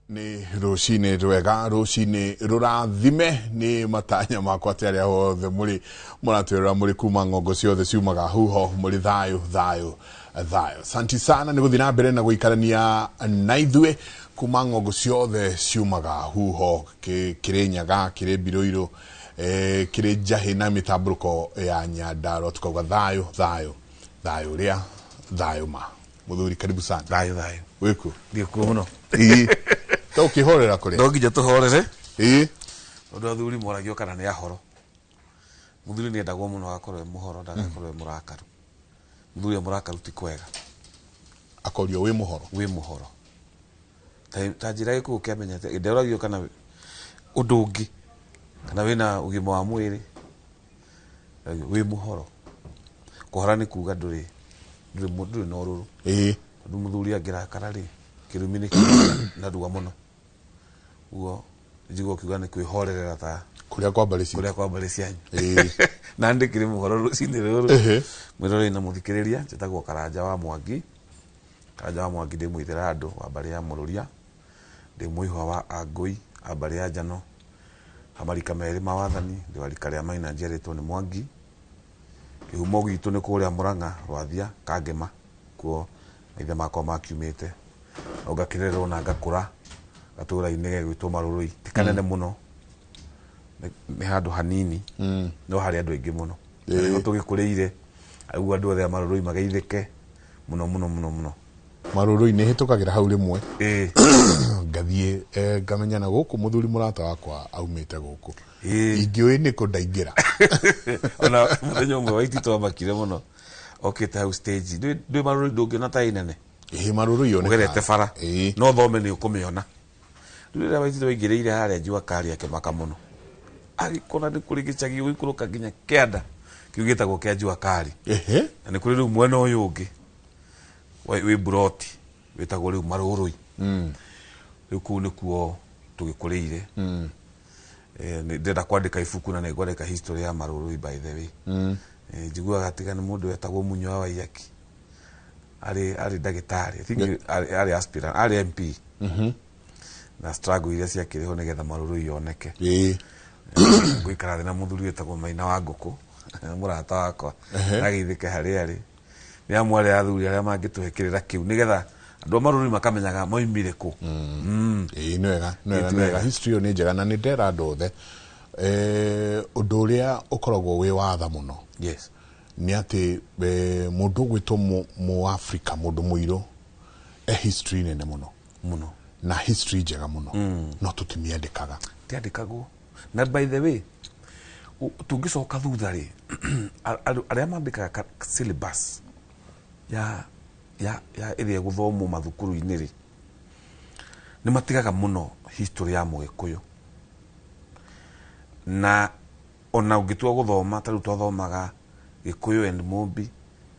Ni rucini rwega rucini rurathime ni matanya makwa aria hothe muri muratwira muri kuma ngongo ciothe ciumaga huho muri thayo. Santi sana ni guthina mbere na guikarania na ithue kuma ngongo ciothe ciumaga huho kirinyaga kiri biroiro kiri jahi na mitamburuko ya Nyandarua tukauga thayo ria thayo ma muthuri karibu sana thayo wiku ndiku muno ukihorera kuri ndongije tuhorere undu athuri moragio kana ni ahoro muthuri ni endagwo muno akorwe muhoro ndagakorwe murakaru muthuri murakaru ti kwega akorio wi muhoro ta njira iku ukiamenyete ndeuragio kana undu ungi kana wina ugima wa mwiri wi muhoro kuhora ni kuga nduri no ruru ndu muthuri angirakara ri kirumini na duwa muno ugo jigo kiuga ni kwihorerera ta kuria kwa balisi yanyu na ndikiri muhoro rucini ruru mwirore na muthikiriria njitagwo Karanja wa Mwangi ndi mwithira andu wa bari ya Mururia ndi muihwa wa Angui abari ya Njano amarika meri mawathani ndi warika ria maina njeritwo ni Mwangi kihumo gitu ni kuria Muranga Rwathia Kangema kuo ithe makwa makiumite ogakirerwo na ngakura gatura inege gwitwo Marurui tikanene muno ni handu hanini no hari andu aingi muno no tugikureire agu andu othe Marurui mageithike muno Marurui ni hitukagira hau rimwe ngathie ngamenya na guku muthuri murata wakwa aumite guku ingioi ni kundaingira ona muthenya umwe waitito makire muno okite hau stage ndui Marurui ndungi na tainene Marurui yone ugerete fara no thome ni ukumiona ndurira waitito waingiriire haria njua kari yake maka muno ari kona ni kuri gicagi uikuruka ginya kianda kiugitagwo kia njua kari na ni kuri riu mwena uyu ungi wi buroti witagwo riu Marurui riu ku ni kuo tugikureire ni ndenda kwandika ibuku na ngwandika history ya Marurui by the way njiguaga gatiga ni mundu wetagwo Munywa wa Iyaki ari dagitari I think ari aspirant ari MP na struggle ile cia kiriho nigetha Marurui yoneke gwikara na muthuri wetagwo Maina wa Nguku murata wakwa agithike hari ari ni amware athuri aria mangituhekirira kiu nigetha andu Marurui makamenyaga moimire ku nwega history ni njega na ni ndera andu othe undu uria ukoragwo wi watha muno yes ni ati mundu gwitwo mu Africa mundu muiro history nene muno na history njega muno no tutimiandikaga tiandikagwo na by the way tungicoka thutha ri aria mandikaga syllabus ya iria guthomo mathukuru-ini ri ni matigaga muno history ya Mugikuyu na ona ungitua guthoma tariu twathomaga Gikuyu and Mumbi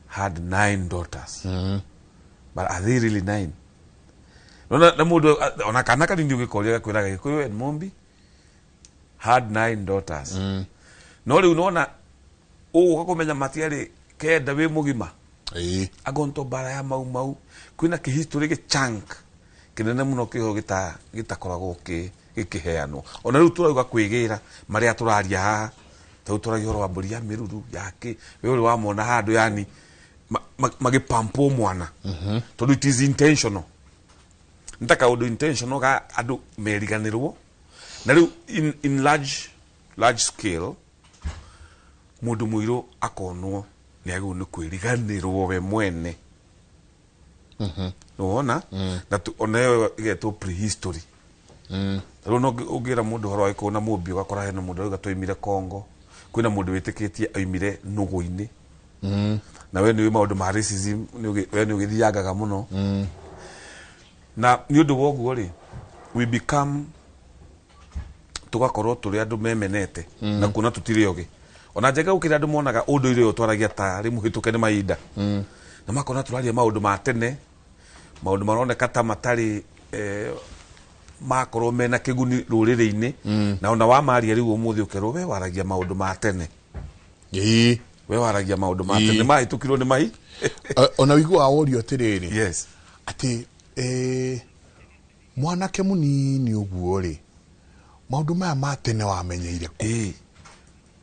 had 9 daughters but are they really 9 na mundu ona kana kanini ugikoria kwiraga Gikuyu and Mumbi had 9 daughters no riu nona ugakumenya matiari kenda wi mugima agonto bara ya mau kwina ki history ge chunk kinene muno kiho gitakoragwo gikiheanwo ona riu turauga kwigira maria turaria haha tau turagio rwa mburi ya miruru yake we uri wamona handu yani magipampo mwana tondu it is intentional ntaka undu intentional ga andu meriganirwo na riu in large scale mundu muiro akonwo ni agu ni kwiriganirwo we mwene ona na ona igetwo prehistory riu no ugira mundu horo iko na Mumbi ugakora hena mundu uga twaimire Kongo kwina mundu witikitie aimire nugu-ini na we ni maundu ma racism we ni ugithiangaga muno na ni undu woguo ri we become tugakorwo turi andu memenete na kuna tutire oge ona njega ukira andu monaga undu ile utwaragia ta ri muhituke ni mainda na makona turaria maundu ma tene maundu maroneka ta matari makorwo mena kiguni ruriri-ini na ona wa maria riu umuthi ukerwo we waragia maundu ma tene we waragia maundu ma tene mahitukirwo ni mai ona wigua audio tiriri yes ati mwanake munini uguo ri maundu maya matene wamenyeire ku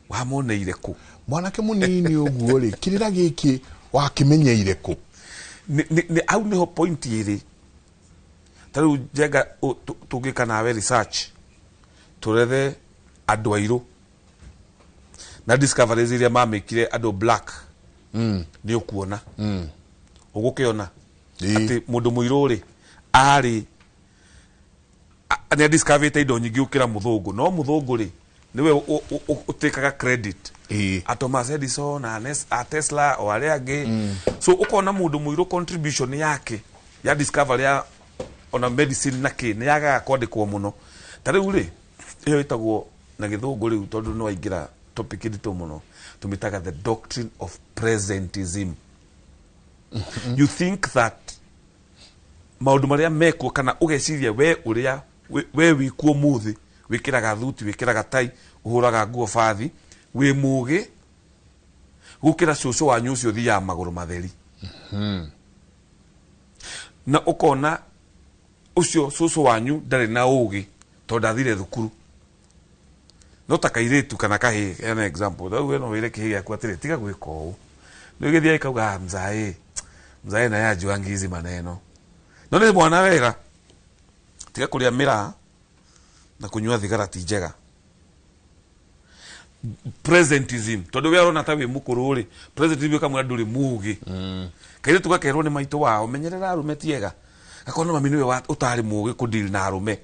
wamoneire ku mwanake munini uguo ri kirira giki wakimenyeire ku ni au niho point iri taru jega tugika nawe research turethe andu airu na discoveries iria mamikire andu black ni ukuona ugukiona ati mundu muiru ri ari ani discovered indo nyingi ukira muthungu no muthungu ri niwe utekaga credit a Thomas Edison a Tesla o aria angi so ukona mundu muiru contribution yake ya discovery ya ona medicine na ki ni yaga kwandikwo muno tariu ri iyo itagwo na githungu ri tondu no aingira topic ndito muno tumitaga the doctrine of presentism. You think that maundu maria mekwo kana ugeciria we uria we wikuo muthi wikiraga thuti wikiraga tai uhuraga nguo fathi we mugi gukira cucu wanyu ucio thia maguru matheri na ukona ucio cucu wanyu ndari na ugi tondu athire thukuru no takairitu kana kahi an example da we no wire kihi yakwa atire tiga gwika uu no githia ikauga mzae na yajuangi hizi maneno no ni mwana wega tiga kuria mira na kunywa thigara ti njega presentism tondu we arona ta we mukuru ri presentism kamwe nduri mugi kaire tugakerwo ni maitu wao menyerera arume tiega akona mami niwe wa utari mugi ku deal na arume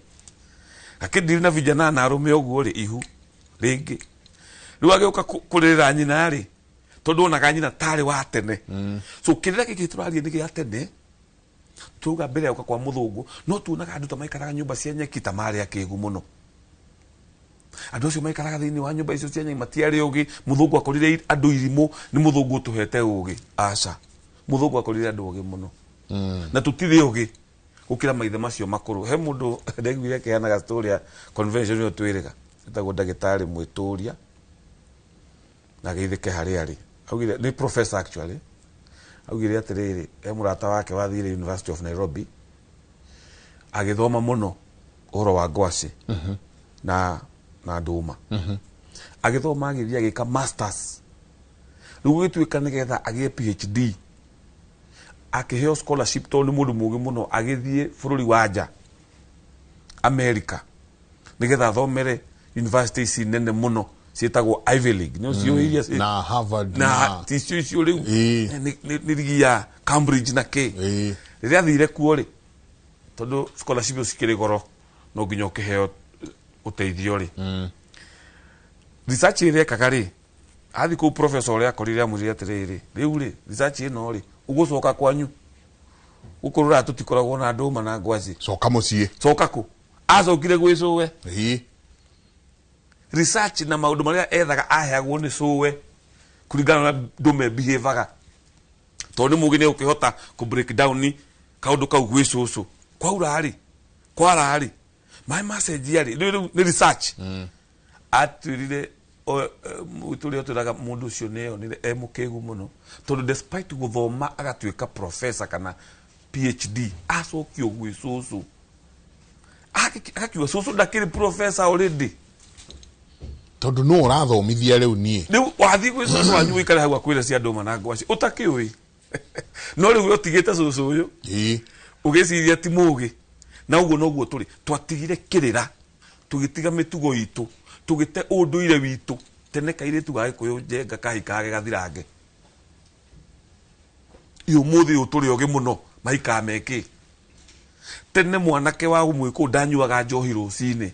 akidil na vijana na arume oguo ri ihu ringi riu ageuka kurira nyina ri tondu ona nyina tari wa tene so kirira giki turarie ni gia tene tuga mbere uka kwa muthungu no tuonaga andu ta maikaraga nyumba cia nyeki ta mari akigu muno andu acio maikaraga thiini wa nyumba icio cia nyeki matiari ugi muthungu akorire andu irimu ni muthungu tuhete ugi aca muthungu akorire andu ugi muno na tutithi ugi ukira maithe macio makuru he mundu ndegwire kianaga story ya convention yo twiriga etagwo ndagitari mwituria na geithike hari ari augire ni professor actually augire atiriri murata wake wathire University of Nairobi agithoma muno oro wa ngwaci na nduma agithoma agithia gika masters riu gituika nigetha agie PhD akiheo scholarship tondu mundu mugi muno agithie bururi wa nja America nigetha thomere university ici nene muno cietagwo Ivy League no cio iria na Harvard na cio riu ni rigia Cambridge na ke riria thire kuo ri tondu scholarship ucikire goro no nginya ukiheo uteithio ri research ire kagari athi ku professor ria korire amuri atiriri riu ri research ino ri ugucoka kwanyu ukurura tutikoragwo na nduma na ngwaci soka mucie soka ku acokire gwicuwe research na maundu maria ethaga aheagwo ni cuwe kuringana na ndume behavior tondu mugi ni ukihota ku break down ni kaundu kau gwicucu kwaura ari kwara ari my message ari ni research atwirire uturi turaga mundu cio neo ni emukegu muno tondu despite guthoma agatuika professor kana PhD acokio gwicucu akakiwa cucu ndakiri professor already tondu no urathomithia riu nie riu wathi gwicucu wanyu wikare hau akwire cia nduma na ngwaci utakiui no riu utigite cucu uyu ugiciria ti mugi na uguo noguo turi twatigire kirira tugitiga mitugo itu tugite unduire witu tene kaire tugae kuyo jenga kahikage gathirange iyo muthi uturi oge muno maika meki tene mwanake wa umwiku ndanyuaga njohi rucini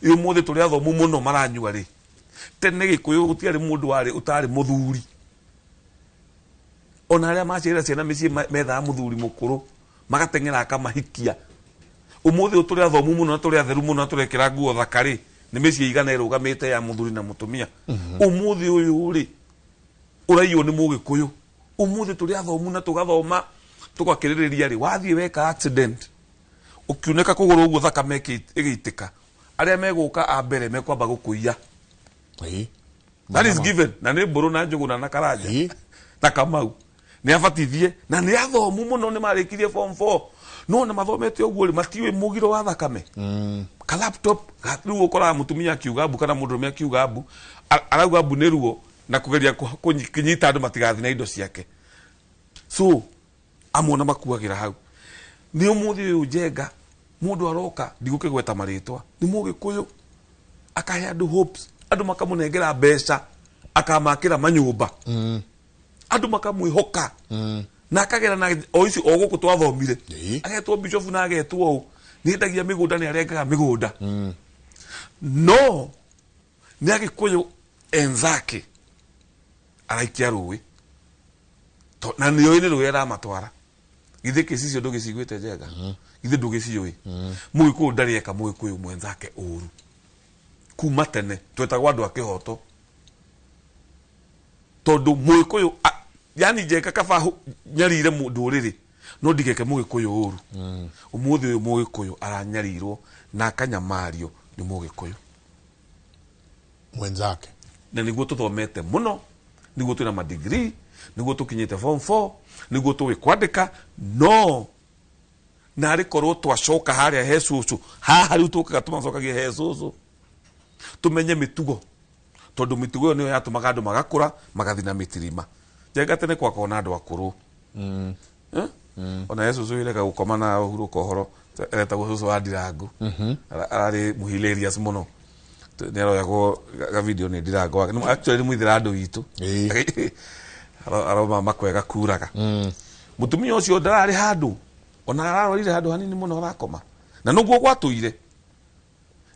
iyo muthi turi athomu muno maranyua ri tene gikuyu gutiari mundu wari utari muthuri ona aria macira ciana mici metha muthuri mukuru magatengera akamahikia umuthi uturi athomu muno turi atheru muno turekira nguo thakari ni mici igana irugamite ya muthuri na mutumia umuthi uyu ri uraiyo ni mugikuyu umuthi turi athomu na tugathoma tugakiririria ri wathie weka accident ukiuneka kuguru uguo thakame igiitika aria meguka a mbere mekwamba gukuia that is given na ni mburu na njugu na karanja na kamau ni abatithie na ni athomu muno ni marikirie form 4 no na mathomete uguo matiwe mugiro wa thakame ka laptop riu ukora mutumia akiugabu kana mundu akiugabu arauga abu ni ruo na kugeria kunyita andu matigathi na indo ciake so amona makuagira hau ni umuthi uyu Njenga mundu aroka ndigukigweta maritwa ni mugikuyu akahe andu hopes andu makamunengera mbeca akamakira manyumba andu makamwihoka na akagera na oici oguku twathomire agetwo bishop na agetwo ni ndagia migunda ni arengaga migunda no ni agikuyu enzake araikia ruwi to na ni oyine ruwi era matwara githe kesicio ndugicigwite Njenga githe ndugicioi mugiku ndari eka mugiku mwenzake uru kuma tene twetagwa andu akihoto tondu mugiku yani Njenga kaba nyarire mundu uriri no ndigeke mugiku uru umuthi uyu mugiku aranyarirwo na akanyamario ni mugiku mwenzake na niguo tuthomete muno niguo twina ma degree niguo tukinyite form 4 niguo tuwi kwandika no na ari korwo twacoka haria he cucu haha riu tukaga tumacokagie he cucu tumenye mitugo tondu mitugo yo niyo yatumaga andu magakura magathi na mitirima Njenga tene kwa kona andu akuru ona Yesu zuile ka gukoma na uhuru kohoro eta gucucu wa Ndirangu arari muhilerious muno nero yako ga video ni Ndirangu actually ni muithira andu witu aroma makwega kuraga mutumia ucio ndarari handu ona ararorire handu hanini muno rakoma na nuguo gwatuire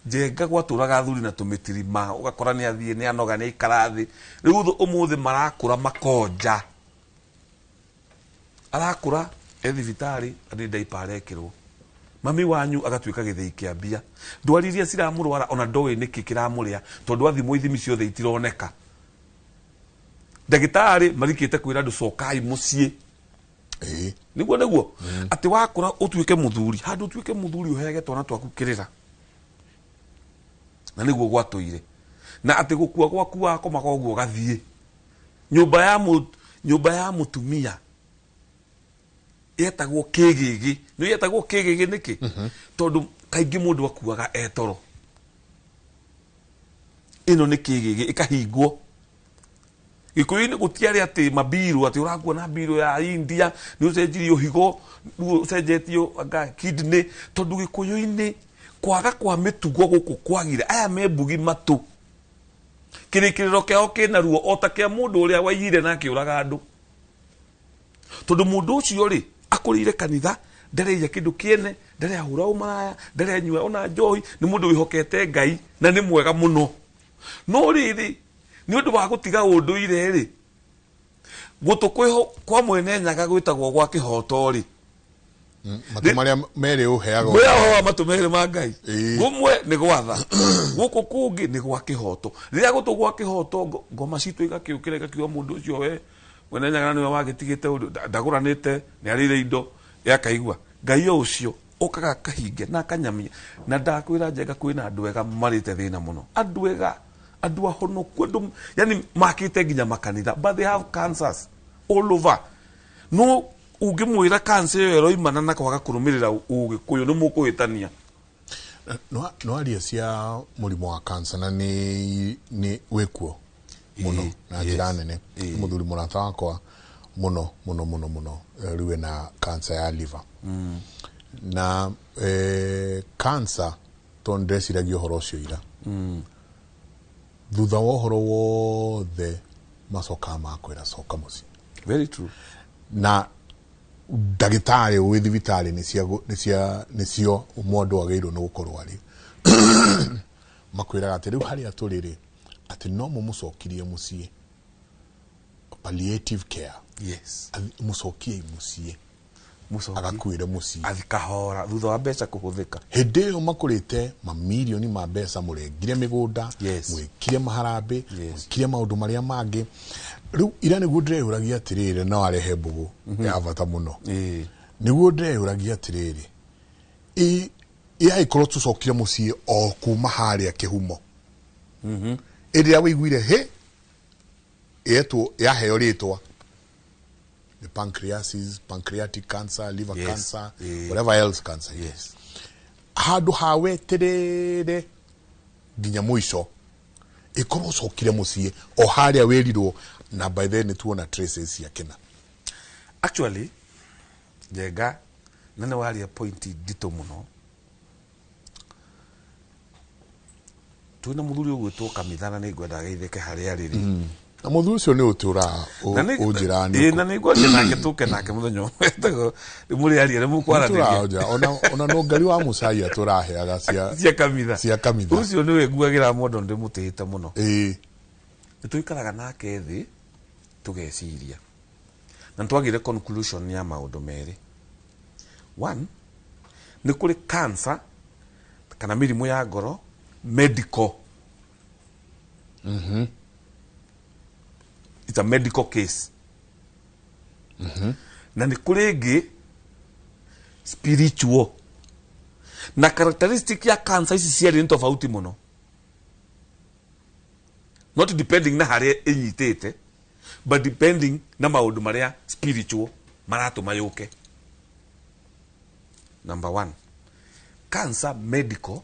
Njenga gwaturaga thuri na tumitirima ugakora ni athie ni anoga ni ikarathi riu umuthi marakura makonja arakura ethibitari ani ndaiparekirwo mami wanyu agatuika githei kia mbia ndwariria ciramurwara ona ndowe niki kiramuria tondu athimo ithimi ciothe itironeka ndagitari marikite kwira andu cokai mucii niguo ati wakura utuike muthuri handu utuike muthuri uhege twana twaku kirira na niguo gwatuire na ati gukua gwaku wako makoguo gathie nyumba ya mutumia yetagwo kigigi no yetagwo kigigi niki tondu kaingi mundu akuaga etoro ino ni kigigi ikahingwo Gikuyu-ini gutiari ati mabiru ati uragua na biru ya India ni ucenjirio higo ucenjetio anga kidney tondu Gikuyu-ini kwaga kwa mitugo guku kwagire aya membugi matu kirikiriro kiao kina ruo ota kia mundu uria waiyire na akiuraga andu tondu mundu ucio ri akurire kanitha ndareye kindu kiene ndare ahura umaraya ndare nyua ona njohi ni mundu wihokete Ngai na ni mwega muno no riri ni undu wa gutiga unduire ri gutukwiho kwa mwene Nyaga gwitagwo gwa kihoto ri matumaria mere uheaga weho matumere ma Ngai gumwe ni gwatha guku kungi ni gwa kihoto riria gutu gwa kihoto ngoma citu igakiukira igakiwa mundu ucio we mwene Nyaga ni wagitigite ndaguranite ni arire indo yakaigwa Ngai ucio ukaga kahinge na kanyamia na ndakwira Njenga kwina andu ega marite thina muno andu ega andu ahonoku andu yani makite nginya makanitha but they have cancers all over no ungimwira cancer yo roimana na kwaga kurumirira Ugikuyu ni mukuhitania no aria cia murimo wa cancer na ni wekuo muno na njira nene muthuri murata wakwa muno riwe na cancer ya liver na cancer tondresiragia uhoro ucio ira thutha wa uhoro wothe macoka makwira coka muci very true na ndagitari wi thibitari ni cio mwandu ageirwo no gukorwo ari makwira ati riu haria turiri ati no mumucokirie mucie palliative care yes mucokie mucie agakwire mucie athikahora thutha wa mbeca kuhuthika hindi yo makurite mamilioni ma mbeca murengire migunda mwikire maharambe mwikire maundu maria mangi riu ira niguo ndĩrehũragia atirĩrĩ no arehe mbugu ya bata mũno niguo ndĩrehũragia atirĩrĩ ikorwo tucokire muciĩ o kuma harĩa kĩhumo ĩrĩa wĩiguire he yetwo yaheo rĩtwa the pancreasis, pancreatic cancer, liver Yes. cancer, whatever else cancer. Yes. Handu haweterere nginya mwisho ikorwo cokire mucie o haria wirirwo na by then tuona traces ya kina. Actually, Jega, nane wali a pointi dito muno. Tuina muthuri ugwitwo Kamithana ni gwenda geitheke haria riri. Na muthuri ucio ni utura ujirani. Na ni gwenda nake tuke nake muthenyo. Wetago muri ari mu kwarathia. Ona no ngari wa Musai aturaheaga cia Kamitha. Cia Kamitha. Ucio ni we guagira mondo ndimutihite muno. Nituikaraga nake thi tugeciria. Na twagire conclusion ya maundu meri. One, ni kuri cancer kana mirimu ya ngoro medical. It's a medical case. Na ni kuri ingi spiritual. Na characteristic ya cancer isi ciari ni tofauti muno. Not depending na haria inyitete, but depending na maundu maria spiritual maratuma yuke. Number one, cancer medical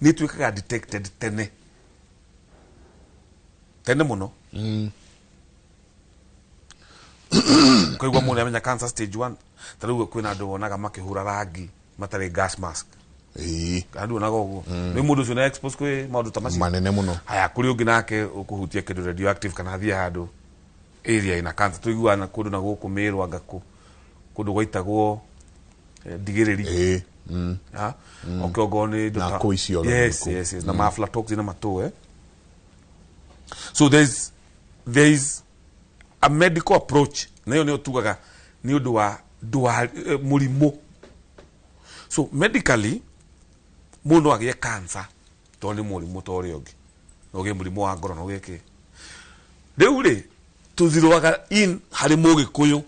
ni tuikaga detected tene muno. Kwa hivyo mwana amenya cancer stage 1 tarugo kwina andu wonaga makihura rangi matare gas mask. Andu wonaga uguo ni mundu ucio na expose kwi maundu tamaci manene muno. Haya kuri ungi nake ukuhutia kindu radioactive kana thia handu area ina cancer tuiguana kundu na guku mirwa ngaku kundu gwaitagwo digiriri okogoni na kuisio. Yes na aflatoxin na matu so there is a medical approach na yo ni otugaga ni undu wa murimu. So medically mundu agie cancer to ni murimu to ri ongi no ge murimu wa ngoro no geke riu ri tuthiroaga in hari mugikuyu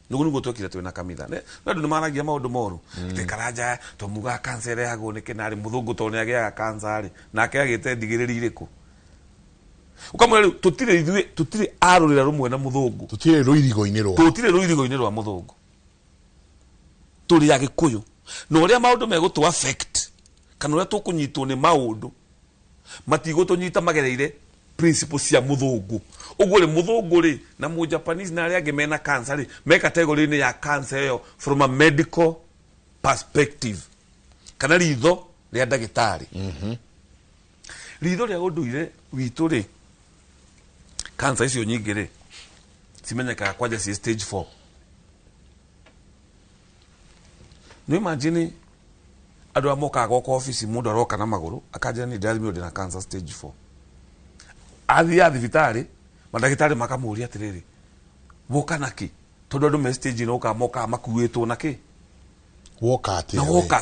nugu twekire twina Kamitha ne andu ni maragia maundu moru tikaraja to muga cancer yagwo ni kinari muthungu to ni agia cancer ri nake agite ndigiriri iriku ukamwira tutire arurira rumwe na muthungu tutire ruirigo-ini rwa muthungu turi ya gikuyu no uria maundu megutu affect kana uria tukunyitwo ni maundu matigutunyita magereire principles cia muthungu uguo ri muthungu ri na mu Japanese na aria gemena cancer ri me category ni ya cancer yo from a medical perspective kana ritho ria ndagitari ritho ria unduire witu ri cancer icio nyingi ri cimenyekaga kwaja ci stage 4. No imagine andu amokaga goko office mundu aroka na maguru akaja ni ndari mi na cancer stage 4 athia thibitari mandagitari makamuria atiriri woka naki tondu andu me stage no moka makuitwo naki woka ati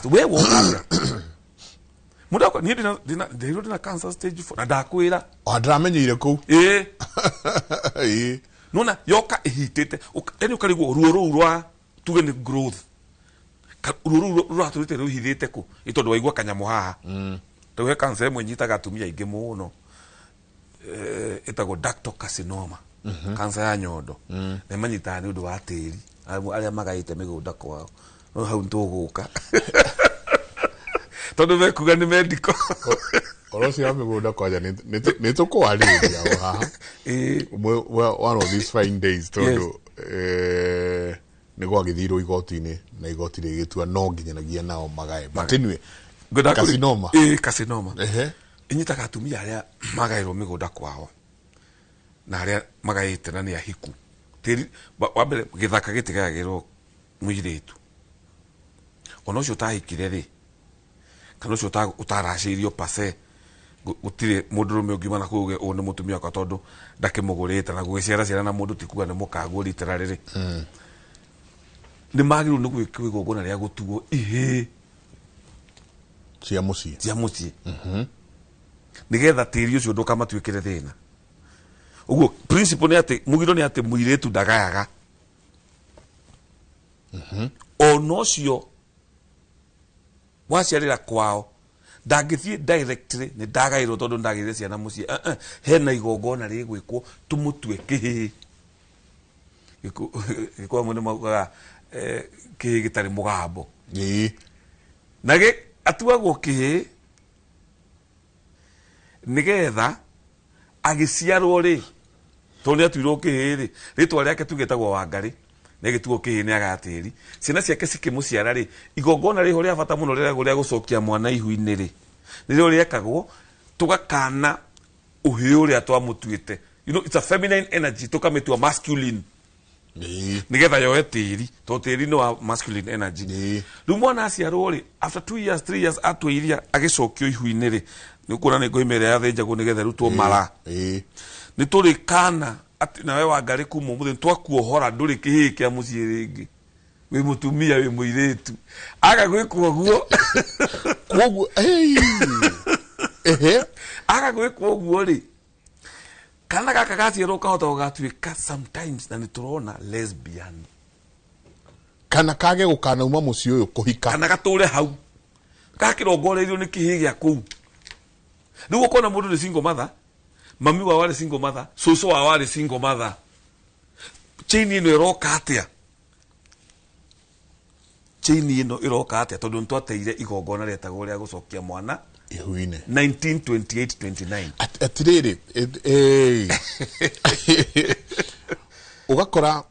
we woka mundu akwa ni ndina cancer stage 4 na ndakwira ndramenyeire ku nona yoka ihitete yani ukarigwo ruo rwa tuge ni growth ruo raturite ruhithite ku itondu waigwa kanyamu haha tuge cancer mwe nyitaga atumia ingi muno itago ductal carcinoma cancer ya nyondo na manyita ni undu wa tiri aria magaite migunda kwao no hau ntuguka tondu vekuga ni medical orosi ya migunda kwaja ni tukwariria haha one of these fine days tondu ni gwagithirwo igoti-ini na igoti rigitua no nginyanagia nao magae but anyway carcinoma inyitaga atumia aria magairwo migunda kwao na aria magaite na ni ahiku tiri wa mbere githaka gitigagirwo mwiritu ona ucio tahikire ri kana ucio utaracirio pase gutire mundu rume ungima na kuge one mutumia kwa tondu ndakimugurite na gugiciara ciara na mundu tikuga ni mukagu literally ri ni magiru ni gwikwo gona ria gutugo cia muci nigetha tiri ucio ndukamatuikire thina uguo principle ni ati mugiro ni ati muiretu ndagayaga ono ucio waciarira kwao ndangithie directly ni ndagairwo tondu ndagire ciana mucie hena igongona rigwikwo tumutue kihihi gikuwa mwene maugaga kihi gitari mugambo Ii. nage atuagwo kihi nigetha agiciarwo ri tondu atuirwo kihi ri ritwa riake tugetagwo Wangari na gituo kihi ni agatiri ciana ciake cikimuciara ri igongona riho ria bata muno ria gucokia mwana ihu-ini ri nirio riekagwo tugakana uhiu uria twamutuite. You know, it's a feminine energy tukamitua masculine nigetha yoe tiri to tiri no wa masculine energy. Riu mwana aciarwo ri after 2 years 3 years atwiria agicokio ihu-ini ri ni kuona ni ngoimere ya thenjagu nigetha rutwo mara ni turi kana ati nawe Wangari kuma muthi twakuohora nduri kihi kia mucii ringi wi mutumia wi muiretu aga gwikwo guo Koguo aga gwikwo guo ri kana gaka gaciarwo kahota gugatuika sometimes na ni turona lesbian kana kage gukana uma mucii uyu kuhika kana gature hau gakirongoreirio ni kihi gia kuu. Riu ukona mundu ni single mother, mami wa wale single mother, soso wa wale single mother, chain ino iroka atia, chain ino iroka atia tondu ntwateire igongona rietagwo ria gucokia mwana ihu-ini 1928-29 atiriri ugakora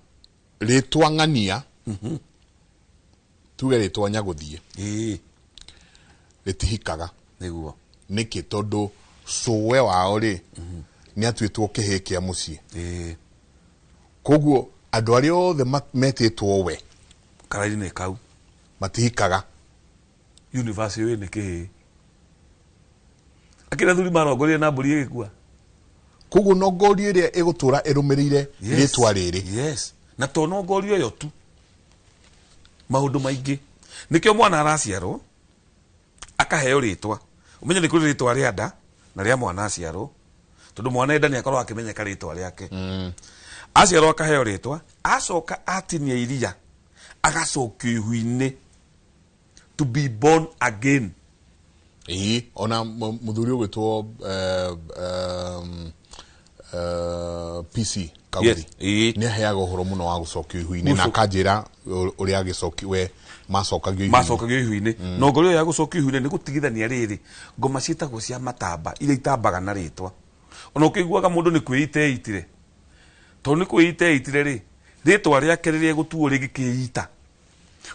ritwa ng'ania tuge ritwa Nyaguthie ritihikaga niguo niki tondu suwe wao ri ni atuitwo kihi kia mucii koguo andu aria othe metitwo we karaini kau matihikaga university ni kihi akira thuri marongorie na mburi igikua koguo no ngorio iria igutura irumirire ritwa riri yes na to no ngorio yo tu maundu maingi nikio mwana araciarwo akaheo ritwa umenye ni kuri ritwa ria nda na ria mwana aciarwo tondu mwana enda ni akorwo akimenyeka ritwa riake aciarwo akaheo ritwa acoka atinia iria agacokio ihu-ini to be born again. Ona muthuri ugwitwo PC Kauri ni aheaga uhoro muno wa gucokio ihu-ini na kanjira uria agicokiwe macokagio ihu-ini no ngorio ya gucokio ihu-ini ni gutigithania riri ngoma ciitagwo cia matamba iria itambaga na ritwa ona ukiguaga mundu ni kwĩiteitire to ni kwĩiteitire ri ritwa riake riria gutuo rigikiita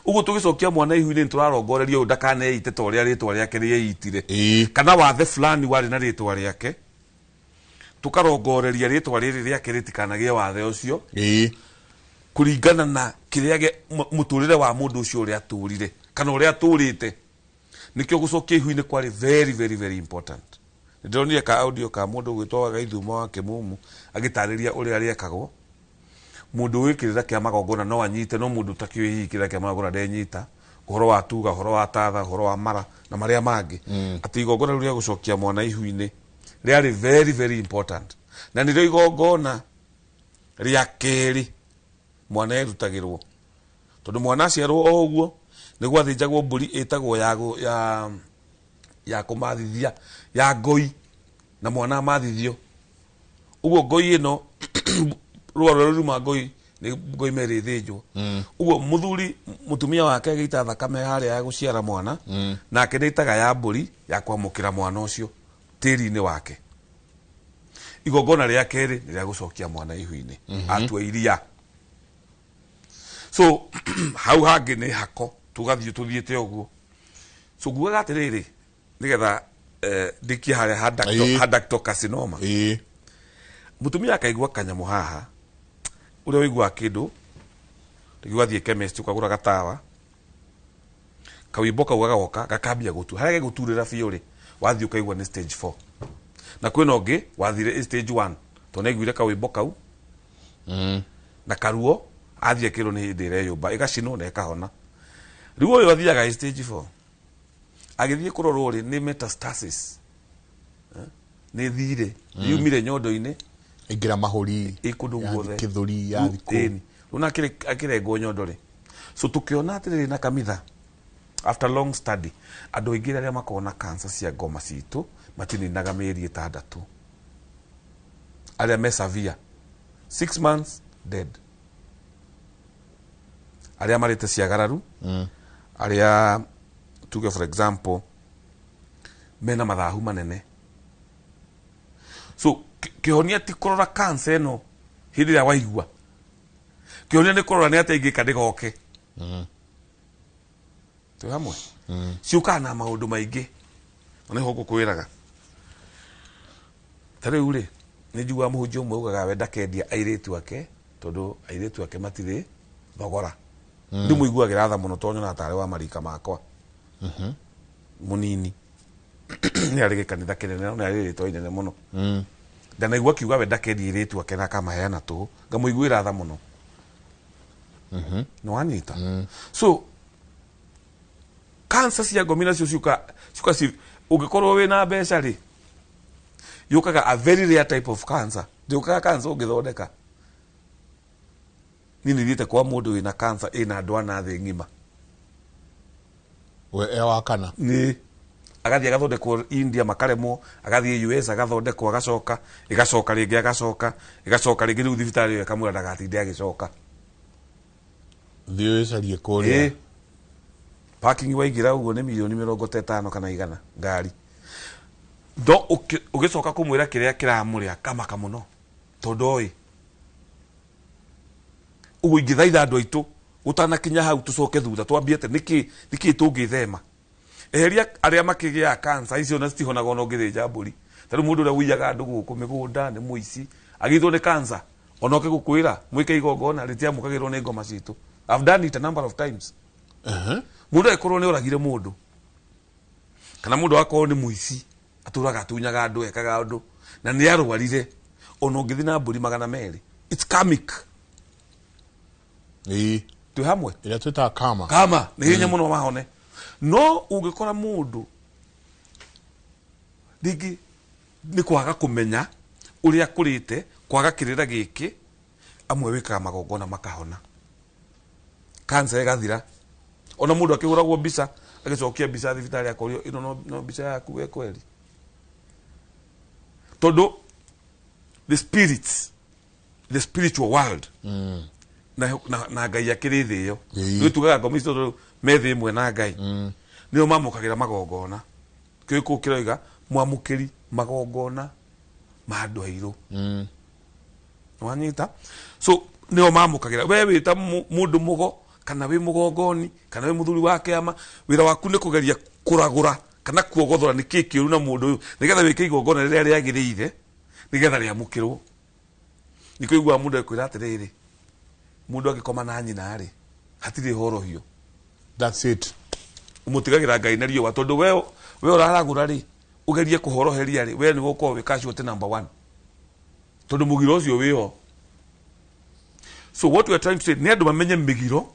uguo tugicokia mwana ihu-ini turarongorerio ndakaneite to ria ritwa riake rieitire kana wathe fulani wari na ritwa riake tukarongoreria ritwa riri riake ritikanagie wathe ucio kuringana na kiria muturire wa mundu ucio uria aturire kana uria aturite nikio gucokia ihu-ini kwari very very very important. Ndironire ka audio ka mundu gwitwa Gaithuma wa Kimumu agitariria uria riekagwo mundu wikirira kia magongona no anyite no mundu takiwe hikira kia magongona ndenyita uhoro wa tuga uhoro wa tatha uhoro wa mara na maria mangi ati igongona riria gucokia mwana ihu-ini riari very very important na nirio igongona ria keri mwana erutagirwo tondu mwana aciarwo o uguo ni gwathinjagwo mburi itagwo ya kumathithia ya ngoi na mwana amathithio uguo ngoi ino ruoro ruma ngoi ni ngoi meri thinjwo uguo muthuri mutumia wake agita thakame haria ya guciara mwana na akenitaga ya mburi ya kwamukira mwana ucio tiri-ini wake. Igongona ria keri ni ria gucokia mwana ihu-ini atua iria so hau hangi ni hako tugathie tuthiete uguo so nguaga atiriri nigetha ndikia haria hadactocarcinoma mutumia akaigua kanyamu haha uria wigua kindu ndigwathie chemist ukagura gatawa kawimbo kau gagoka gakambia gutu haria guturira biuri wathie ukaigua ni stage 4 na kwina ungi wathire stage 1 to neguire kawimbo kau na karuo athie kiro ni hindi ireyumba igacino na ikahona. Riu uyu athiaga stage 4 agithie kurorwo ri ni metastasis ni thire yumire nyondo-ini ingira mahuri ikundu guothe kithuri ya thiku runa akirengwo nyondo ri so tukiona atiriri na kamitha after long study andu aingi aria makona cancer cia ngoma citu matininaga mieri 6 aria me severe 6 months dead aria marite ciagararu aria tuge for example mena mathahu manene. So kihonia ti kurora cancer eno hindi ya waigua, kihonia ni kurora ni atia ingika ndigoke. Tu hamwe ciuka na maundu maingi ona ho gukwiraga tare ure ni njigua muhunjia umwe ugaga we ndakendia airitu ake tondu airitu ake matire thogora. Ndimuiguagira tha muno tonyo na tare wa marika makwa munini ni arige kanitha kinene na arire to inene muno ndanaigua kiuga we ndakendia airitu ake na kamaheana tu ngamuiguira tha muno. No anita so cancer cia ngomina cio ciuka ungikorwo wina mbeca ri yukaga a very rare type of cancer. Yukaga cancer ungithondeka nini thiite kwa mundu wina cancer ina ndwana thi ngima we wa kana ni agathie agathondekwo India makaremwo, agathie US agathondekwo agacoka igacoka ringi igacoka ringi riu thibitari ikamwira ndagatinde agicoka thio icarie kuria parking waigira uguo ni milioni 50 kana 100 ngari do ugicoka kumwira kiria kiramuria kamaka muno tondoi ugu ingithaitha andu aitu utanakinya hau tucoke thutha twambiete niki tungithema eheria aria makigia cancer icio na citihonaga ona ungithinja mburi tari mundu uria wiyaga andu guku migunda ni muici agithwo ni cancer onoke gukwira mwike igongona ritia mukagirwo ni ngoma citu. I've done it a number of times. Mundu ekorwo ni uragire mundu kana mundu akorwo ni muici aturaga atunyaga andu ekaga andu na ni arwarire ono ngithi na mburi 200. It's karmic. Tu hamwe ila tuta kama ni hinya muno mahone no ungikora mundu digi ni kwaga kumenya uria kurite kwaga kirira giki amwe wikaga magongona makahona cancer igathira. Ona mundu akiguragwo mbica agicokia mbica thibitari akorio ino no mbica yaku we kweli todo the spiritual world na ngai akiri thi yo ni tugaga ngomisto methi imwe na ngai nio mamukagira magongona kiku kiroiga mwamukiri magongona mandu airu wanyita so nio mamukagira we wita mundu mugo kana wi mugongoni kana wi muthuri wa kiama wira waku ni kugeria kuragura kana kuogothora ni kikiuru na mundu uyu nigetha wike igongona riria riagirire nigetha riamukirwo. Nikuigua mundu ekwira atiriri mundu agikoma na nyina ri hatiri horohio. That's it. Umutigagira ngai na riwa tondu we uraragura ri ugerie kuhoroheria ri we ni guko wikashwo te number 1 tondu mugiro ucio wiho. So what we are trying to say ni andu mamenye migiro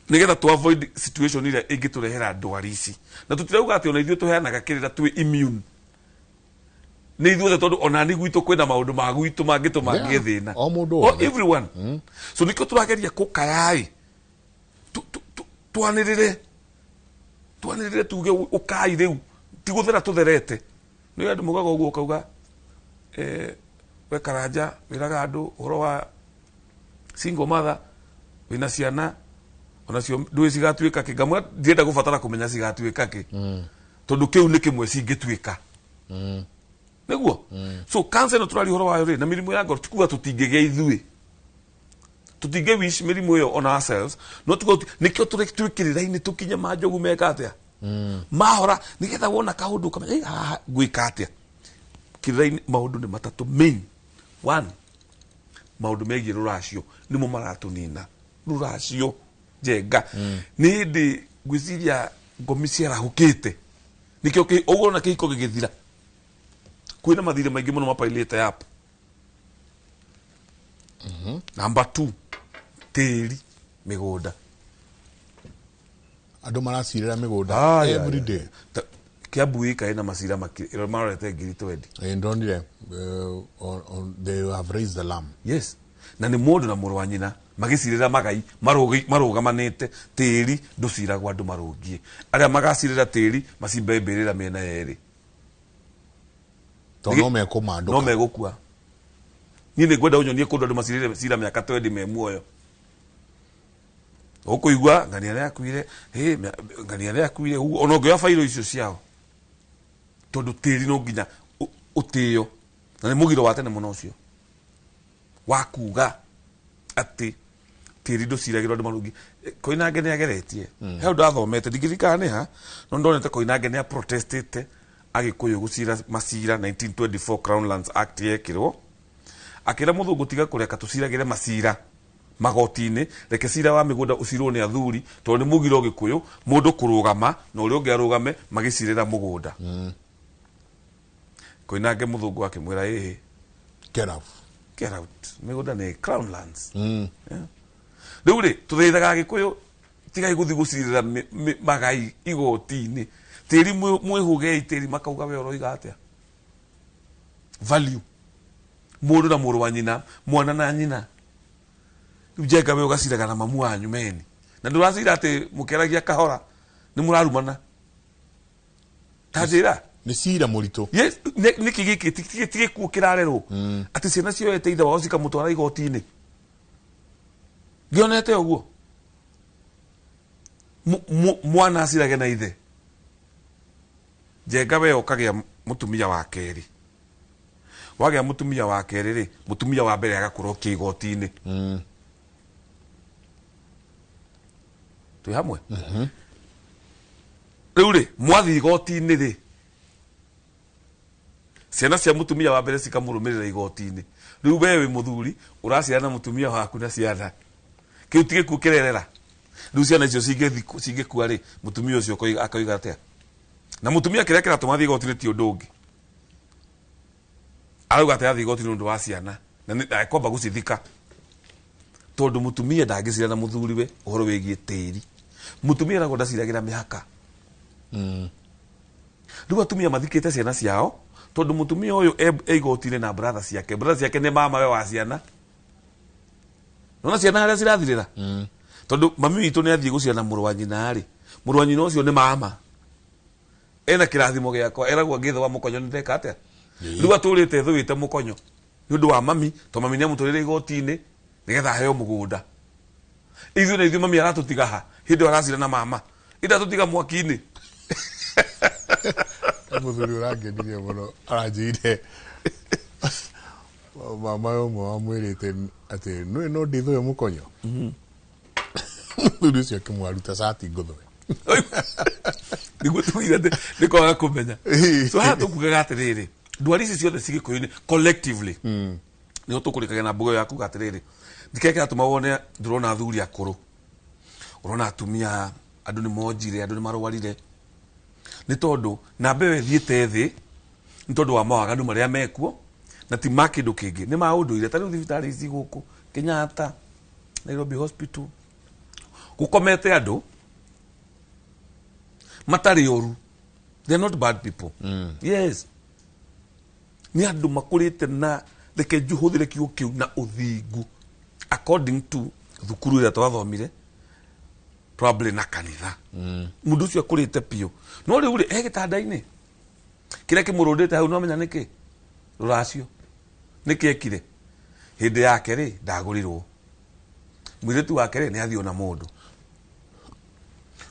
nigetha to avoid situation ile ingiturehera ndwari ici na tutirauga ati ona ithuĩ tuheanaga kirira twi immune ni ithuĩ tondu ona ni gwitu kwina maundu ma gwitu mangituma ngithina everyone so nikio turageria kukayai twanirire tuge ukai riu tiguthera tutherete ni andu mugaga uguo kauga we karanja wiraga andu horo wa single mother wina ciana ona cio ndui cigatuika ki ngamwe ndienda gubatara kumenya cigatuika ki tondu kiu ni kimwe cingituika niguo so cancer no turali horo wayo ri na mirimu ya ngoro tikuga tutingege ithui tutinge wish mirimu yo on ourselves no tugo nikio turikirira-ini tukinye majogu meka atia mahora nigetha wona kaundu kamenya gwika atia kirira-ini maundu ni matatu main. 1 maundu megie ruracio nimo maratunina ruracio jenga ni ndi gwiciria ngomi ciarahukite nikio uguo na kihiko gigithira kwina mathire maingi muno mapailite hapo. Number 2 tiri migunda andu maracirira migunda every day Kiambu ika ina masira makiri marete ngiri 20 ndonire they have raised the lamb. Yes na ni mundu na muru wa nyina magicirira magai marugamanite tiri nduciragwa andu marugie aria magacirira tiri macimbembirira mena yeri to no mekomando no megukua ni ngwenda unyonie kundu andu macirire cira miaka 20 me muoyo Ukuigua ngania ria kuire ngania ria kuire ona ngioya failo icio ciao tondu tiri no nginya utio na ni mugiro wa tene muno ucio wa kuga ati tiri nduciragirwo andu marungi Koinange ni ageretie he undu athomete ndigirikana ha no ndonete Koinange ni protestete agikuyu gucira macira 1924 Crown Lands Act yekirwo akira muthungu tiga kureka tuciragire macira magoti-ini reke cira wa migunda ucirwo ni athuri tondu ni mugiro gikuyu mundu kurugama na uria ungi arugame magicirira mugunda Koinange muthungu akimwira get out migunda ni Crown Lands riu ri tuthaithaga gikuyu tigai guthi gucirira magai igoti-ini tiri mwihugei tiri makauga we oroiga atia value mundu na muru wa nyina mwana na nyina Njenga we ugaciraga na mamu wanyu meni na nduracira ati mukeragia kahora ni murarumana tajira ni cira murito yes niki giki tige ku kirarero ati ciana cio ete ithe wao cikamutwara igoti-ini gionete uguo mwana acirage na ithe Njenga we ukagia mutumia wa keri wagia mutumia wa keri ri mutumia wa mbere agakurokia igoti-ini tu hamwe riu ri mwathi igoti-ini ri ciana cia mutumia wa mbere cikamurumirira igoti-ini riu we wi muthuri uraciara mutumia waku na ciana kiu tige ku kirerera riu ciana icio cingikua ri mutumia ucio akauga atia na mutumia kiria kiratuma thi igoti-ini ti undu ungi arauga ati athi igoti-ini undu wa ciana na akwamba gucithika tondu mutumia ndangicira na muthuri we uhoro wigie tiri mutumia na gonda ciragira mihaka riu atumia mathikite ciana ciao tondu mutumia uyu igoti-ini na brother ciake ni mama we wa ciana nona ciana haria cirathirira tondu mami witu ni athie gucira na muru wa nyina ri muru wa nyina ucio ni mama ena kirathimo giakwa eragwo ngithe wa mukonyo ni ndeka atia riu aturite thuite mukonyo ni undu wa mami to mami ni amuturire igoti-ini nigetha heo mugunda ithuĩ na ithuĩ mami aratutiga ha hindi aracira na mama idatutiga mwaki-ini muthuri urangenirie muno aranjire mama umwe wamwirite ati no ndithuye mukonyo muthuri ucio akimwaruta cati nguthuwe niguo tuire ndikwaga kumenya so haha tukugaga atiriri ndwari ici ciothe cigikuyu-ini collectively niho tukurikagia na mbugo yaku atiriri ndikekera tuma wone ndurona athuri akuru urona atumia andu ni monjire andu ni marwarire ni tondu na mbewe thiite thi ni tondu wa mawaganu maria mekuo na ti ma kindu kingi ni maunduire tariu thibitari ici guku Kenyatta Nairobi Hospital gukomete andu matari oru they are not bad people yes ni andu makurite na reke njuhuthire kiugo kiu na uthingu according to thukuru ira twathomire probably na kanitha mundu ucio akurite pio no riu ri gitanda-ini kiria kimurundite hau no menya niki ruracio niki ekire hindi yake ri ndagurirwo mwiritu wake ri ni athio na mundu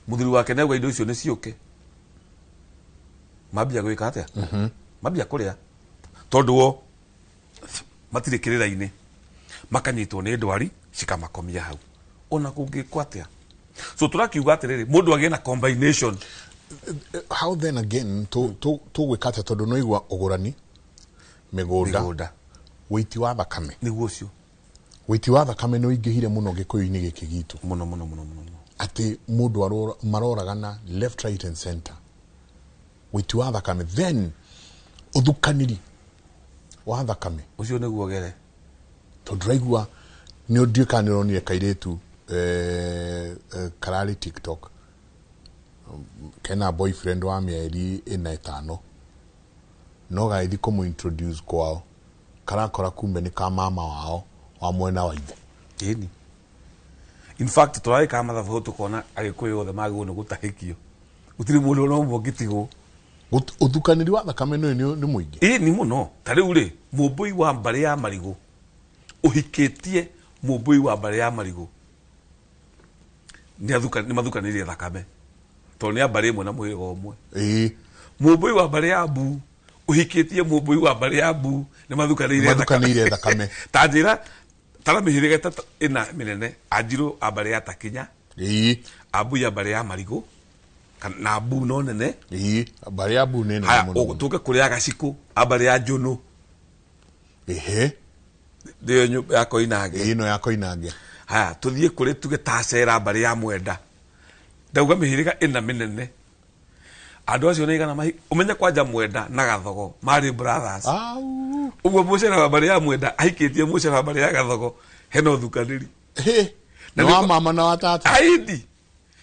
muthuri wake negwa indo icio ni ciuke mambia gwika atia mambia kuria tondu wo matire kirira-ini makanyitwo ni ndwari cikamakomia hau ona kungikwa atia so turakiuga atiriri mundu agie na combination how then again gwika atia tondu no igwa ugurani migunda witi wa thakame niguo cio witi wa thakame no ingihire muno gikuyu-ini giki gitu muno ati mundu maroragana left right and center witi wa thakame then uthukaniri wa thakame ucio niguo gere tondu raigua ni undiuka ni ronire kairetu karari TikTok kena boyfriend wa mieri 4-5 no gaithi kumu-introduce kwao karakora kumbe ni ka mama wao wa mwena wa ithe ini in fact turai kama mathabu tukona agikuyu othe magwo ni gutahikio gutiri mundu no mbogitigwo uthukaniri wa thakame ni muingi ni muno tariu ri mumbui wa mbari ya marigu uhikitie mumbui wa mbari ya marigu nĩ mathukanĩrie thakame tondũ nĩ ambari ĩmwe na mũhĩrĩga ũmwe mũmbũi wa mbari ya Mbu ũhikĩtie mũmbũi wa mbari ya Mbu nĩ mathukanĩire thakame ta njĩra tara mĩhĩrĩga ĩna mĩnene Anjirũ ambari ya Takinya Ambui ya mbari ya Marigũ na Mbu no nene ambari ya Mbu nĩ nene mũno tũke kũrĩ ya Gacikũ ambari ya Njũnũ ndio nyũmba ya Koinange ino ya Koinange tuthiĩ kũrĩ tuge Tacera ambari ya Mwenda ndauga mĩhĩrĩga ĩna mĩnene andũ acio nĩ igana ũmenye kwanja Mwenda na Gathogo marĩ brothers ũguo Mũcere wa mbari ya Mwenda ahikĩtie Mũcere wa mbari ya Gathogo hena ũthukanĩri na wa mama na wa tata aidi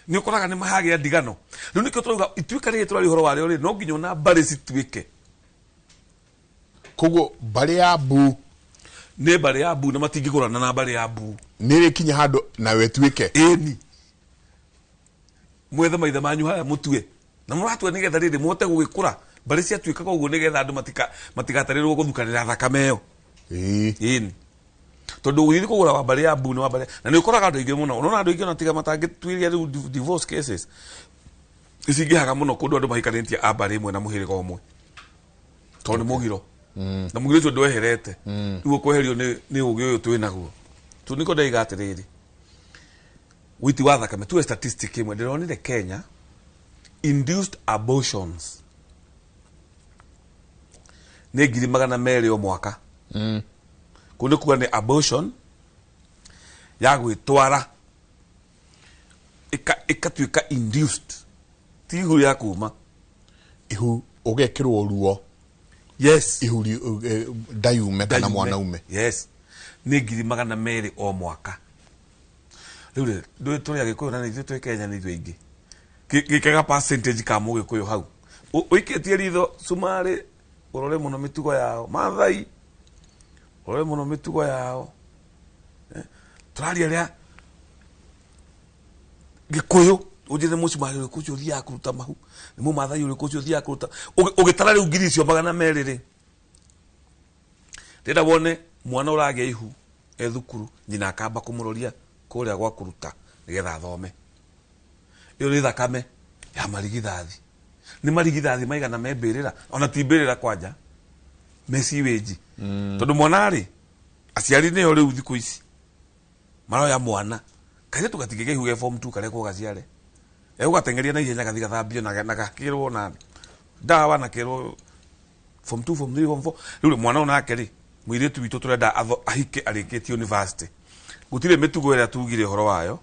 nĩ ũkoraga nĩ mahagĩa ndigano rĩu nĩkĩo tũrauga ituĩka rĩrĩ tũrari ũhoro warĩo rĩ no nginya ona mbari cituĩke koguo mbari ya Mbu nĩ mbari ya Mbu na matingĩgũrana na mbari ya Mbu nĩ rĩkinya handũ nawe tuĩke ĩni mwethe maithe manyu haya mũtue na mũratue nĩgetha rĩrĩ mũhote gũgĩkũra mbari ciatuĩkaga ũguo nĩgetha andũ matigatarĩrwo gũthukanĩra thakame ĩyo ĩni tondũ ũgĩthiĩ kũgũra wa mbari ya Mbu na wa mbari na nĩ ũkoraga andũ aingĩ mũno ũnona andũ aingĩ ona tiga matangĩtuĩria rĩu divorce cases icingĩhaga mũno kũndũ andũ mahikanĩtie a mbari ĩmwe na mũhĩrĩga ũmwe tondũ nĩ mũgiro na mũgiro ũcio ndweherete nĩguo kweherio nĩ ũgĩ ũyũ twĩ naguo tu nĩko ndaiga atĩrĩrĩ witi wa thakame tuwe statistic ĩmwe ndĩronire Kenya induced abortions nĩ 200,000 o mwaka kunde kuwa ni abortion ya gwĩtwara ikatuĩka induced ti ihu ya kuma ihu ũgekĩrwo ruo yes ihu ndayume kana mwanaume yes nĩ 200,000 o mwaka rĩu ndũĩ tũrĩa Gĩkũyũ na nĩ ithuĩ twĩ Kenya nĩ ithuĩ aingĩ gĩkaga percentage ka Mũgĩkũyũ hau ũikĩtie ritho Sumarĩ ũrore mũno mĩtugo yao Maathai ũrore mũno mĩtugo yao tũraria rĩa Gĩkũyũ ũnjĩre Mũsumarĩ ũrĩkũ ũcio ũthiaga kũruta mahu nĩ Mũmaathai ũrĩkũ ũcio ũthiaga kũruta ũgĩtara rĩu ngiri icio 200 rĩ ndĩrenda wone mwana ũragĩa ihu thukuru nyina akamba kũmũroria kũrĩa gwa kũruta nĩgetha athome ĩyo nĩ thakame ya marigithathi nĩ marigithathi maigana membĩrĩra ona ti mbĩrĩra kwanja meci wĩji tondũ mwana rĩ aciari nĩyo rĩu thikũ ici maroya mwana kaire tũgatigĩge ihu ge form 2 karĩa kũgaciare ũgatengeria na ihenya gathi gathambio na gakĩrwo na ndawa na kĩrwo form 2 form 3 form 4 rĩu mwana onake rĩ mũirĩtu witũ tũrenda ahike arĩkĩtie university gũtirĩ mĩtugo ĩrĩa tugire ũhoro wayo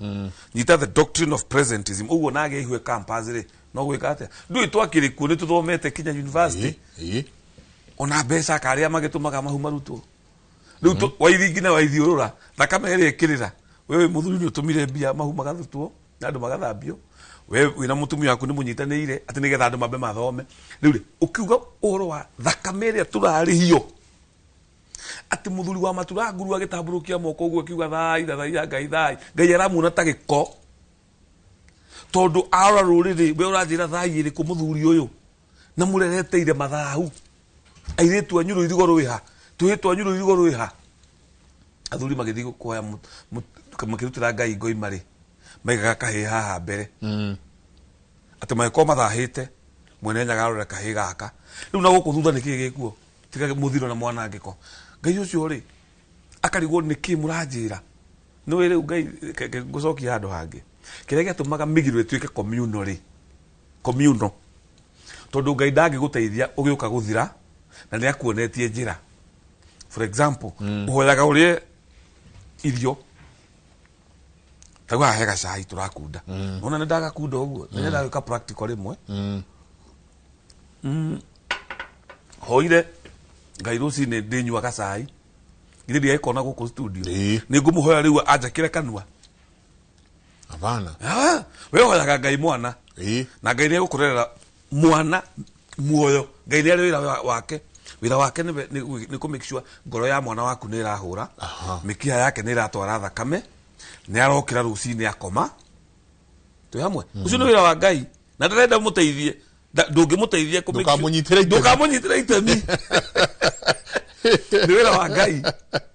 nyita the doctrine of presentism ũguo nage ihue campus rĩ no gwĩka atĩa ndũĩ twakĩrĩ kuo nĩ tũthomete kinya university ona mbeca karĩa magĩtũmaga mahu marutwo rĩu wairingi na waithiũrũra thakame ĩrĩa ĩkĩrĩra wewe mũthuri nĩ ũtũmire mbia mahu magathutwo na andũ magathambio wewe wĩna mũtumia waku nĩ mũnyitanĩire atĩ nĩgetha andũ mambe mathome rĩu rĩ ũkiuga ũhoro wa thakame ĩrĩa tũrarĩhio ati muthuri wa Maturanguru agĩtambũrũkia moko ũguo akiuga Ngai aramuona ta gĩko tondũ ara rũrĩrĩ we ũranjĩra thai ĩrĩkũ mũthuri ũyũ na mũrereteire mathahu airĩtu anyũ rũirigo rwĩha tũhĩtwo anyũ rũirigo rwĩha athuri magĩthiĩ kuoya makĩrutĩra Ngai ngoi marĩ maigaga kahĩ haha mbere atĩ magĩkorwo mathahĩte mwene nyagarũre kahĩ gaka rĩu na gũkũ thutha nĩkĩ gĩkuo tiga mũthiro na mwanangĩko Ngai ũcio rĩ akarigwo nĩkĩ mũranjĩra no rĩu Ngai ngũcokia handũ hangĩ kĩrĩa gĩatũmaga mĩgiro ĩtuĩke communal tondũ Ngai ndangĩgũteithia ũgĩũka gũthira na nĩ akuonetie njĩra for example ũhoyaga ũrĩe irio tagwa hega cai tũrakunda nona nĩ ndagakunda ũguo nĩ ndagĩka practical rĩmwe hoire Ngai rũcinĩ ndĩnyuaga cai githĩ ndiaikona gũkũ studio nĩ ngũmũhoya rĩu anjakĩre kanua Hapana. We hoyaga Ngai mwana na Ngai nĩ gũkũrerera mwana muoyo Ngai nĩ arĩ wĩra wake nĩ kũ make sure ngoro ya mwana waku nĩ ĩrahũra mĩkiha yake nĩ ĩratwara thakame nĩ arokĩra rũcinĩ akoma twĩ hamwe ũcio nĩ wĩra wa Ngai na ndĩrenda mũteithie ndũngĩmũteithia ndũkamũnyitĩra itemi nĩ wĩra wa Ngai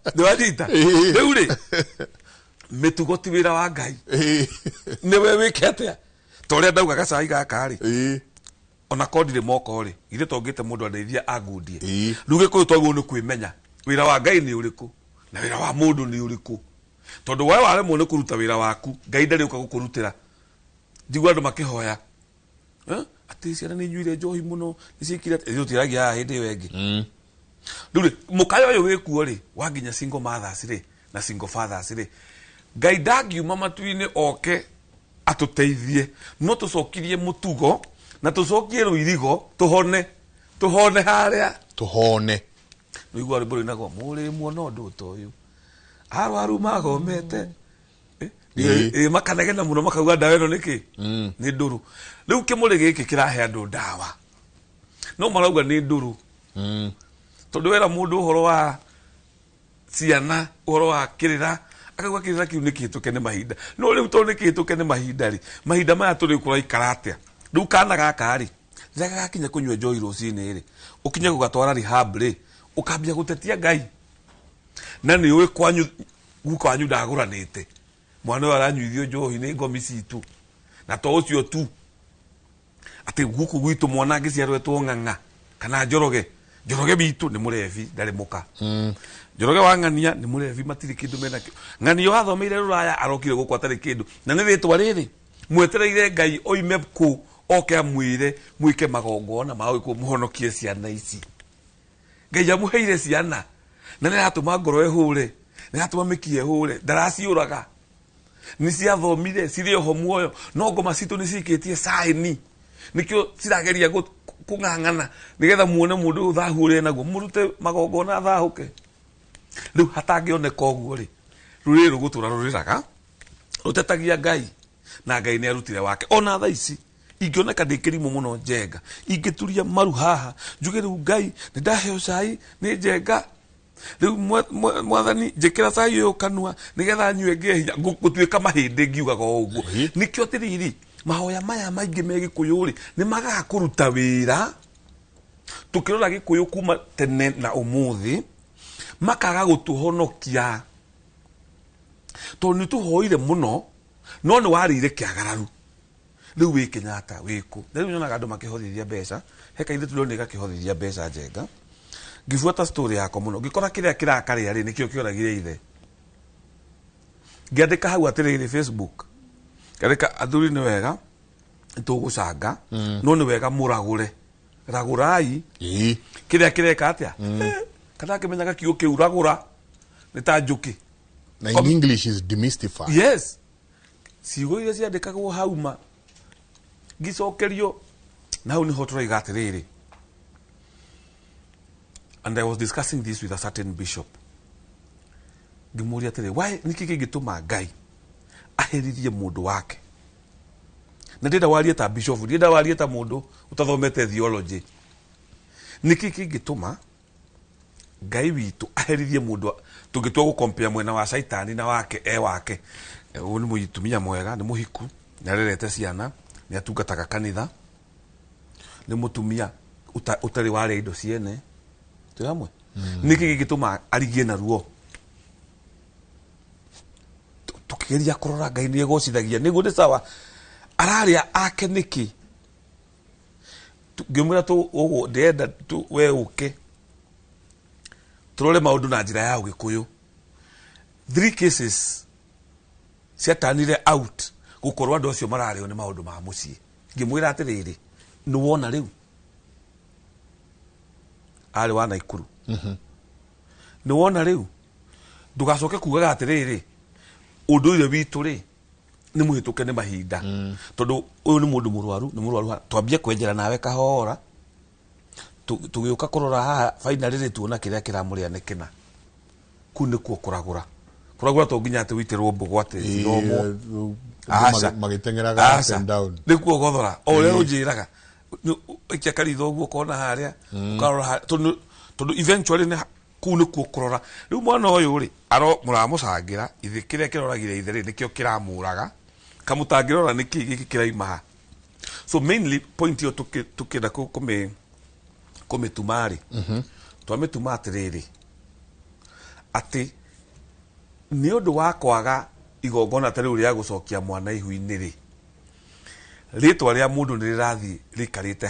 nĩ wanyita rĩu rĩ mitugo ti wira wa Ngai niwe wike atia toria ndauga gacai gaka ri ona kodire moko ri ithe tongite mundu andeithia agundie ruge kuyu twagwo ni kwimenya wira wa Ngai ni uriku na wira wa mundu ni uriku tondu wewe waremwo ni kuruta wira waku Ngai ndari uka gukurutira njigua andu makihoya ati ciana ni nyuire njohi muno nicikire ithu tiragia hindi wengi nduri mukayo uyu wikuo ri wanginya single mothers ri na single fathers ri Ngai ndangiuma matu-ini oke atuteithie no tucokirie mutugo na tucokie ruirigo tuhone haria tuhone niguo ri mburi nago muri muono ndu toyu arwaru magomete makanegena muno makauga ndawa ino niki ni nduru riu kimuri giki kirahe andu ndawa no marauga ni nduru tondu wera mundu uhoro wa ciana uhoro wa kirira akauga kirira kiu nikihituke ni mahinda no riu tondu nikihituke ni mahinda ri mahinda maya turi kuraikara atia riu kana gaka ri rega gakinya kunywa njohi rucini ri ukinye gugatwara rehab ri ukambia gutetia Ngai na ni uwe kwanyu guka wanyu ndaguranite mwana wa aranyuithio njohi ni ngomi citu na to ucio tu ati guku gwitu mwana ngiciarwetwo ng'ang'a kana njoroge bitu ni murevi ndari muka njoroge wa ng'ania ni murevi matiri kindu mena ng'ania wathomeire ruraya arokire guku atari kindu na ni ritwa riri mwetereire Ngai oime ku oke amwire mwike magongona mawe ku muhonokie ciana ici Ngai amuheire ciana na ni atuma ngoro ehure ni atuma mikie ehure ndaraciuraga ni ciathomire cirĩ oho muoyo no ngoma citu ni cikitie saini nikio cirageria kung'ang'ana nigetha muone mundu uthahure naguo murute magongona athahuke riu hatangioneka uguo ri ruri rugutura ruriraga rutetagia Ngai na Ngai ni arutire wake ona tha ici ingioneka ndikirimu muno njenga ingituria maru haha njuge riu Ngai ni ndaheo cai ni njenga riu mwathani njikira cai uyu kanua nigetha nyue ngie hinya gutuika mahindi ngiugaga uguo nikio tiriri mahoya maya maingi me Gikuyu ri ni magaga kuruta wira tukirora Gikuyu kuma tene na umuthi makaga gutuhonokia to ni tuhoire muno no ni warire kiagararu riu wi Kenyatta wiku riu nyonaga andu makihorithia mbeca heka ithe tuloni gakihorithia mbeca njenga ngifuata story yako muno ngikora kiria kirakaria ri nikio kioragire ithe ngiandika hau atiriri Facebook kareka athuri ni wega tugucanga no ni wega muragure ragurai kiria kireka atia kana kimenyaga kiu kiuragura ni ta njuki na in English is demystify yes ciugo iria ciandikagwo hauma gicokerio na hau ni hotora igatiriri and I was discussing this with a certain bishop ngimuria atiri why niki kingituma Ngai aheririe mundu wake na ndenda warie ta bishop ndenda warie ta mundu utathomete theology niki kingituma Ngai witu aheririe mundu tungitua gu compare mwena wa Saitani na wake wake uyu ni muyitumia mwega ni muhiku narerete ciana ni atungataga kanitha ni mutumia utari wari indo ciene tu hamwe niki gigituma arigie na ruo tukigeria kurora Ngai ni egocithagia niguo ni sawa araria ake niki ngimwira tu uguo ndenda tu we uke turore maundu na njira ya Gikuyu 3 cases ciatanire out gukorwa andu acio marario ni maundu ma mucii ngimwira atiriri ni wona riu ari wa Naikuru ni wona riu ndugacoke kugaga atiriri undu ile witu ri ni muhituke ni mahinda tondu uyu ni mundu murwaru twambie kwenjera nawe kahora tugiuka kurora haha finally ri tuona kiria kiramuria nikina ku ni kuo kuragura to nginya ati witirwo mbugo ati romo magitengeraga up and down ni kuo gothora o le unjiraga ikia karitho guo kona haria ukarora tondu eventually ni ku ni kuo kurora riu mwana uyu ri aro muramucangira ithi kiria kiroragire ithe ri nikio kiramuraga kamutangirora niki giki kiraima so mainly point yo tukida kumitumari twamituma atiriri ati ni undu wa kwaga igongona ta riu ria gucokia mwana ihu-ini ri ritwa ria mundu ni rirathi rikarite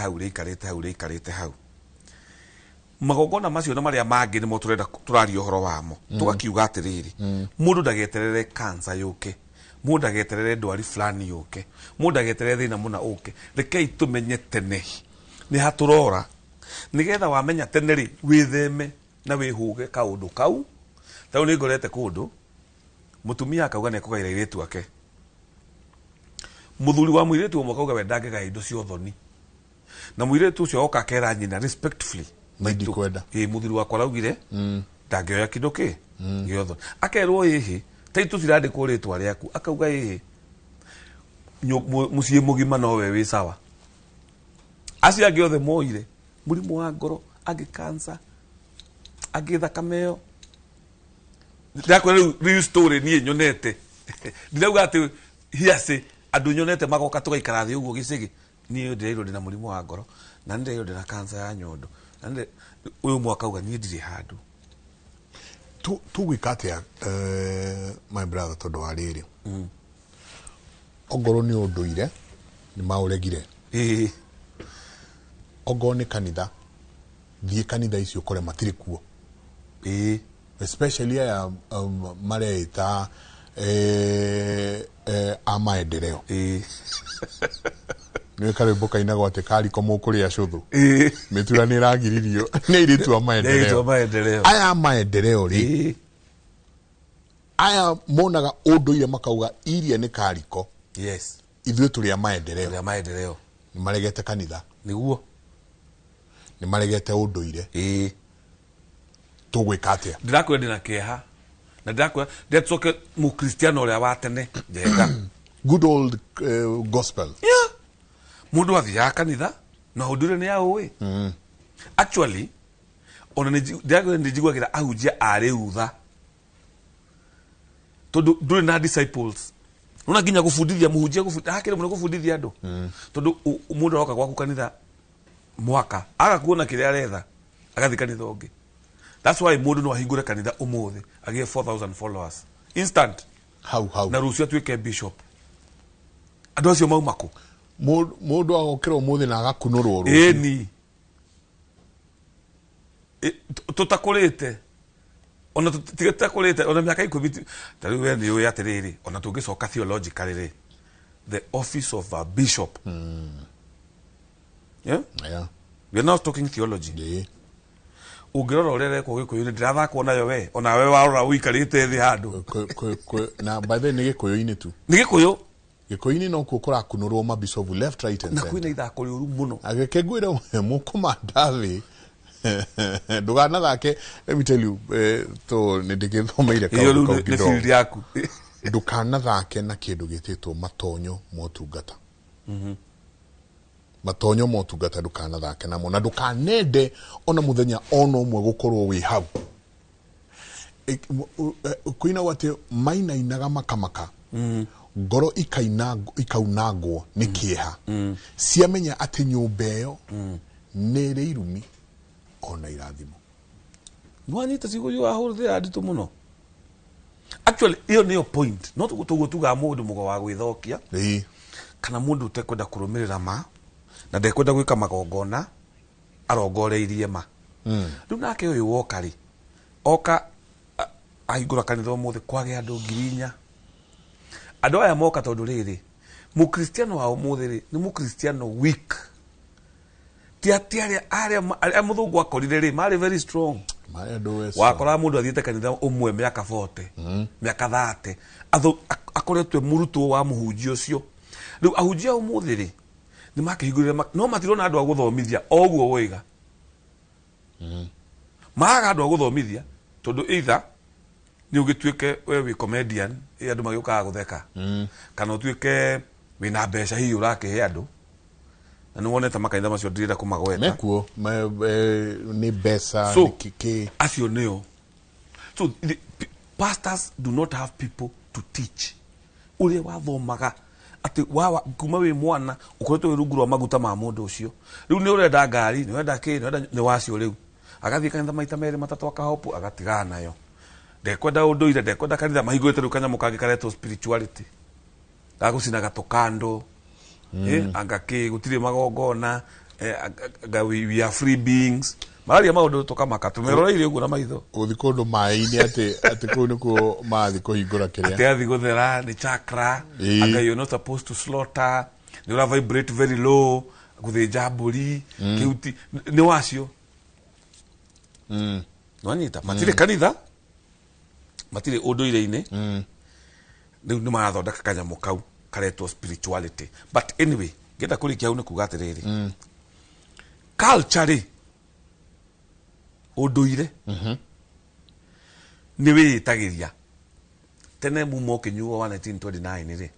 hau magongona macio na maria mangi nimo turaria uhoro wamo tugakiuga atiriri mundu ndageterere cancer yuke mundu ndageterere ndwari fulani yuke mundu ndageterere thina muna uke rekei tumenye tene ni haturora nigetha wamenya tene ri witheme na wihuge kaundu kau tau ni ngorete kundu mutumia akauga ne kugaira iritu ake muthuri wa muiritu umwe akauga we ndangega indo cio thoni na muiritu ucio oka kera nyina respectfully Maidi kwenda. Muthuri wakwa raugire ndangioya kindu ki giotho akerwo hihi taitu cirande kuritwa riaku akauga hihi mucie mugima no we wi sawa acia giothe moire murimu wa ngoro agi cancer agi thakameo ndakwa riu story ni nyonete ndirauga ati hiase andu nyonete magoka tugaikara thi uguo gicigi ni ndiriro ndina murimu wa ngoro na ndiriro ndina cancer ya nyondo na uyu mwaka uga ni ndiri handu tu wikatia my brother todo wariri ogoro ni unduire ni mauregire ogoro ni kanitha thie kanitha icio kore matiri kuo especially ya mareita amaendeleo ni kare boka inago ate kali komo kuri acuthu mitura ni ragiririo ni iritu amaendeleo aya amaendeleo ri aya monaga unduire makauga iria ni kariko yes ithuĩ tũrĩ amaendeleo ni maregete kanitha niguo ni maregete unduire tugwika atia ndirakwenda na kieha na ndirakwenda ndetsoke mu Kristiano uria wa tene njega good old gospel yeah mundu athia kanitha na udure ni yawe actually ona ndirakwenda njiguagira ahunjia ari utha tondu ndure na disciples nuna nginya gufundithia muhunjia hakire muno gufundithia andu tondu mundu aroka gwaku kanitha mwaka agakuona kiria aretha agathi kanitha ungi. That's why mundu no ahingure kanitha umuthi agie 4000 followers instant how na rucio tuike bishop andu acio maumako mundu agokira umuthi na agakunurwo rucio ni tutakurite ona tutakurite ona miaka 10 tari we ni uya atiriri ona tungicoka theologically the office of a bishop yeah we are not talking theology ungirora urere ko gikuyu ndirathakwo nayo we ona we warora uikarite thi handu na by the ni gikuyu-ini tu ni gikuyu-ini no kukura kunurwo mabishop left right and na center kwina ithako riuru muno agekegwira mukumandathi ndugana thake let me tell you to ndigithomeire kaundu ni field yaku ndukana thake na kindu gititwo matonyo motungata matonyo motungata ndukana thake namo na ndukanende ona muthenya ona umwe gukorwo wi hau kuina wate maina inaga makamaka ngoro ikaunagwo ni kieha ciamenya ati nyumba iyo ni ri irumi ona irathimo mwanyita sigo yo ahurithira nditu muno actually iyo niyo point not tugutuga mundu mugo wa gwithokia kana mundu utekwenda kurumirira ma na ndekwenda gwika magongona arongoreirie ma riu nake uyu wokari oka ahingura kanitha umuthi kwage andu 4,000 andu aya moka tondu riri mu Kristiano wa umuthi ri ni mu Kristiano weak tiaria aria muthungu akorire ri mari very strong wakora mundu athiete kanitha umwe miaka 40 miaka 30 akoretwe murutu wa muhunjia ucio riu ahunjia umuthi ri ni makihingurira no matirona andu a guthomithia oguo woiga maaga andu a guthomithia tondu either ni ugituike we wi comedian andu magiuka gutheka kana utuike wina mbeca hihi urakihe andu na ni woneta makanitha macio ndirira kumagweta nekuo ni mbeca so, kiki acio nio so the pastors do not have people to teach uria wathomaga ati wawa kuma wi mwana ukoretwo wi rungu rwa maguta ma mundu ucio riu ni urenda ngari ni urenda ki ni wacio riu agathii kanitha maita meri matatu akahopu agatigana nayo ndekwenda unduire ndekwenda kanitha mahingurite riu kanyamu kangi karetwo spirituality gagucina gatukando angaki gutire magongona we are free beings maria maundu tukamaka tumeroreire uguo na maitho uthi kundu mai-ini ati kuu nikuo mathi kuhingura kiria ati athi guthera ni chakra anga you're not supposed to slaughter ni ura vibrate very low guthinja mburi kiuti ni wacio nwanyita matire kanitha matire unduire-ini riu ni marathondeka kanyamu kau karetwo spirituality but anyway ngenda kurikia hau ni kuga atiriri culture unduire ni witagiria tene mumo kinyuo wa 1929 ri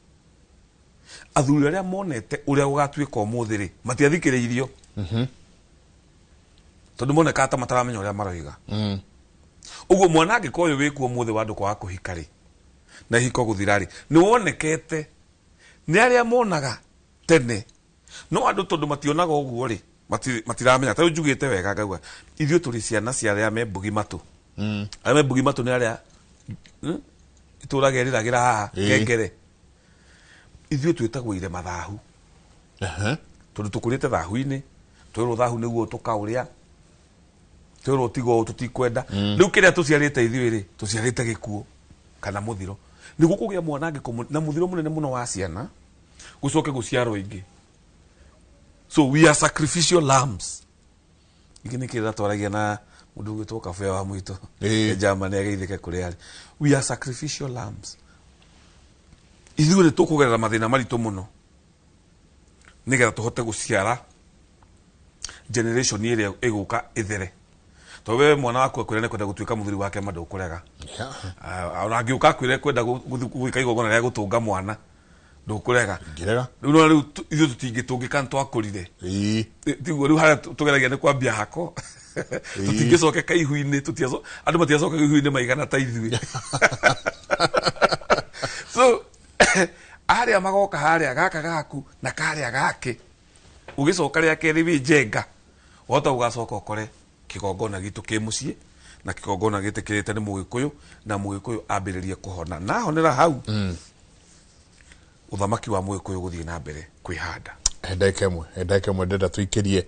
athuri aria monete uria ugatuika umuthi ri matiathikiriirio tondu moneka ata mataramenya uria maroiga uguo mwana angikoyo wikuo umuthi wa andu kwa kuhika ri na hiko guthirari ni wonekete ni aria monaga tene no andu tondu mationaga uguo ri matiramenya ta njugite wega ngauga ithio turi ciana cia aria membugi matu aria membugi matu ni aria iturageriragira haha kengere ithio twitagwo ire mathahu tondu tukurite thahu-ini twirwo thahu niguo tukauria twirwo tigo tutikwenda riu kiria tuciarite ithio ri tuciarite gikuo kana muthiro niguo kugia mwana ngiko na muthiro munene muno wa ciana gucoke guciarwo ingi so we are sacrificial lambs igini kira twaragia na mundu gwitwo kafe wa mwito Germany ageithike kuri ari we are sacrificial lambs ithuĩ nĩ tũkũgerera mathĩna maritũ mũno nĩgetha tũhote gũciara generation ĩrĩa ĩgũka ĩthere tondũ we mwana waku akwĩra nĩ kwenda gũtuĩka mũthuri wake ma ndũkũrega ona angĩũka akwĩra kwenda gwĩka igongona rĩa gũtũnga mwana ndũkũrega rĩu no rĩu ithuĩ tũtingĩtũngĩka nĩ twakũrire tiguo rĩu harĩa tũgeragia nĩ kwambia hako tũtingĩcokeka ihu-inĩ andũ matiacokaga ihu-inĩ maigana ta ithuĩ so aria magoka haria gaka gaku na karia gake ugicoka ria keri wi jenga wota ugacoka ukore kigongona gitu ki mucii na kigongona gitikirite ni mugikuyu na mugikuyu ambiririe kuhona na honera hau uthamaki wa mugikuyu guthie na mbere kwihanda endeke mwe ndenda tuikirie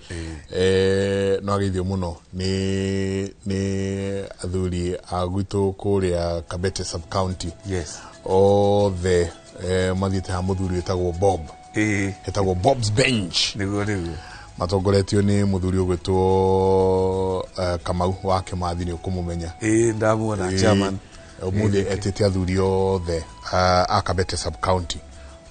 no ageithio muno ni athuri agwitu kuria Kabete sub county yes othe mathiite ha muthuri etagwo Bob etagwo Bob's Bench niguo matongoretio ni muthuri ugwitwo Kamau wa Kimathi ni ukumumenya ndamuona German umuthi etete athuri othe a Kabete sub county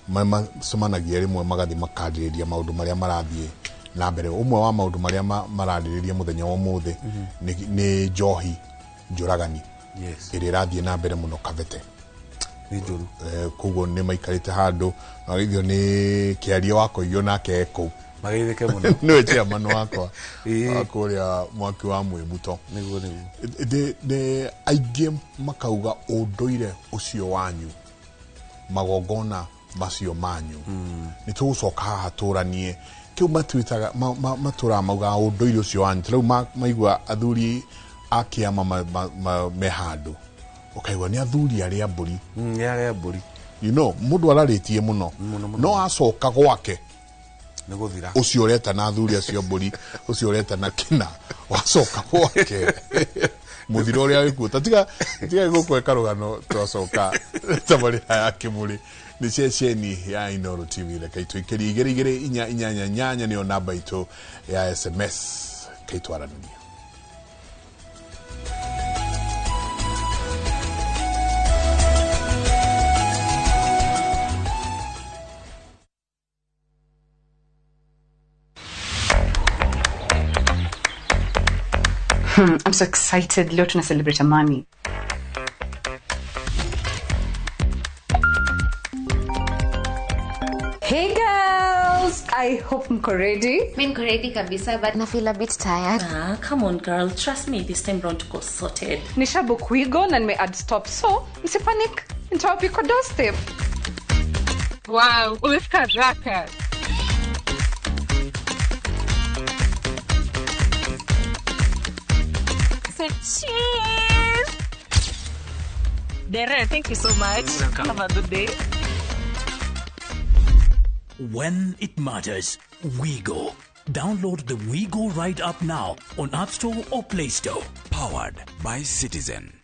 macemanagia rimwe magathi makandiriria maundu maria marathie na mbere umwe wa maundu maria marandiriria muthenya wa umuthi ni njohi njuragani iri rathie na mbere muno Kabete ni njuru kugo ni maikarite handu na githio ni kiario wako iyo nake eko magithike muno no chairman wakwa akuria mwaki wa mwibuto niguo de aige makauga unduire ucio wanyu magongona macio manyu ni tugucoka haha turanie kiu matwitaga matura mauga unduire ucio wanyu riu maigua athuri akiama me handu ukaigwa ni athuri aria mburi you know mundu araritie muno no acoka gwake ni guthira ucio ureta na athuri acio mburi ucio ureta na kina wacoka gwake muthiro uria wikuo tiga gukweka rugano twacoka tabari ya Kimuri ni ceceni ya Inooro TV reka itwikiri igere inya niyo namba itu ya SMS kaitwarania. I'm so excited. Leo tuna celebrate amani. Hey girls, I hope mko ready. Mko ready kabisa, but I feel a bit tired. Come on girl, trust me, this time round tuko sorted. Nishabook Wigo na nime add stop, so msipanic. Nitawapika doorstep. Wow, umefika haraka. Cheers! Dere, thank you so much. Have a good day. When it matters, we go. Download the WeGo Ride app now on App Store or Play Store. Powered by Citizen.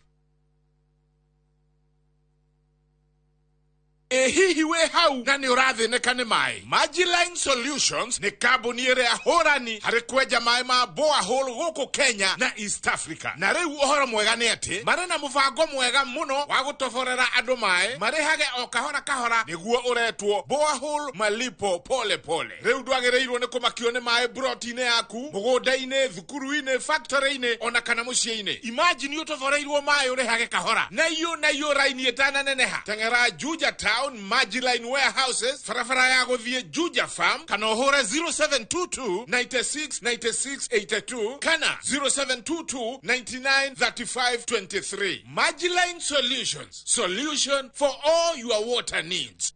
Hihi we hau na ni ũrathĩnĩka nĩ maĩ. Magiline Solutions nĩ kambuni ĩrĩa hũrani harĩ kwenja maĩ ma borehole gũkũ Kenya na East Africa. Na rĩu ũhoro mwega nĩ atĩ marĩ na mũbango mwega mũno wa gũtoborera andũ maĩ marĩhage o kahora kahora nĩguo ũretwo borehole malipo pole pole. Rĩu ndwagĩrĩirwo nĩ kũmakio nĩ maĩ broti-inĩ yaku, mũgũnda-inĩ, thukuru-inĩ, factory-inĩ ona kana mũciĩ-inĩ. Imagine ũtoboreirwo maĩ ũrĩhage kahora. Na iyo raini ĩtananeneha. Teng'era Juja Town Magiline Warehouses, farafara ya gũthiĩ Juja Farm, kana ũhũre 0722 96 96 82, kana 0722 99 35 23. Magiline Solutions, solution for all your water needs.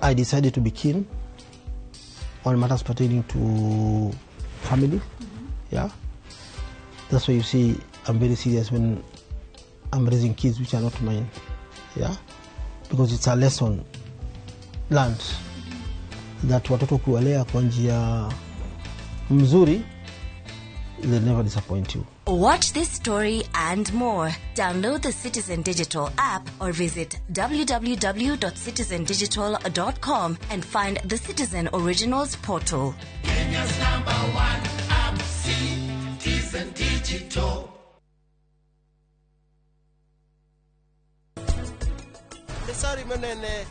I decided to be keen on matters pertaining to family. Yeah, that's why you see I'm very serious when I'm raising kids which are not mine. Yeah, because it's a lesson learned that watoto kuwalea kwa njia mzuri, they'll never disappoint you. Watch this story and more. Download the Citizen Digital app or visit www.citizendigital.com and find the Citizen Originals portal. Kenya's #1 app, Citizen Digital. Sorry, manene.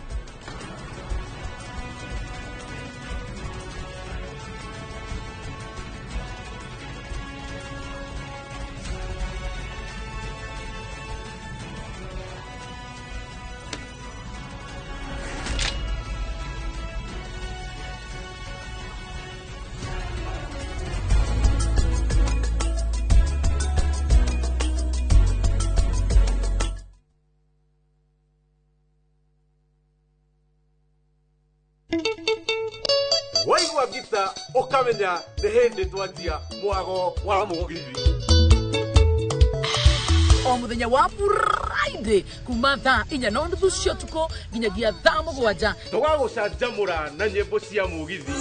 Waigua gita ukamenya nĩ hĩndĩ twanjia mwago wa mũgithi. O muthenya wa Friday kuma thaa 4:30 cia ũtukũ nginyagia thaa 7 tũgagũcanjamũra na nyĩmbo cia mũgithi.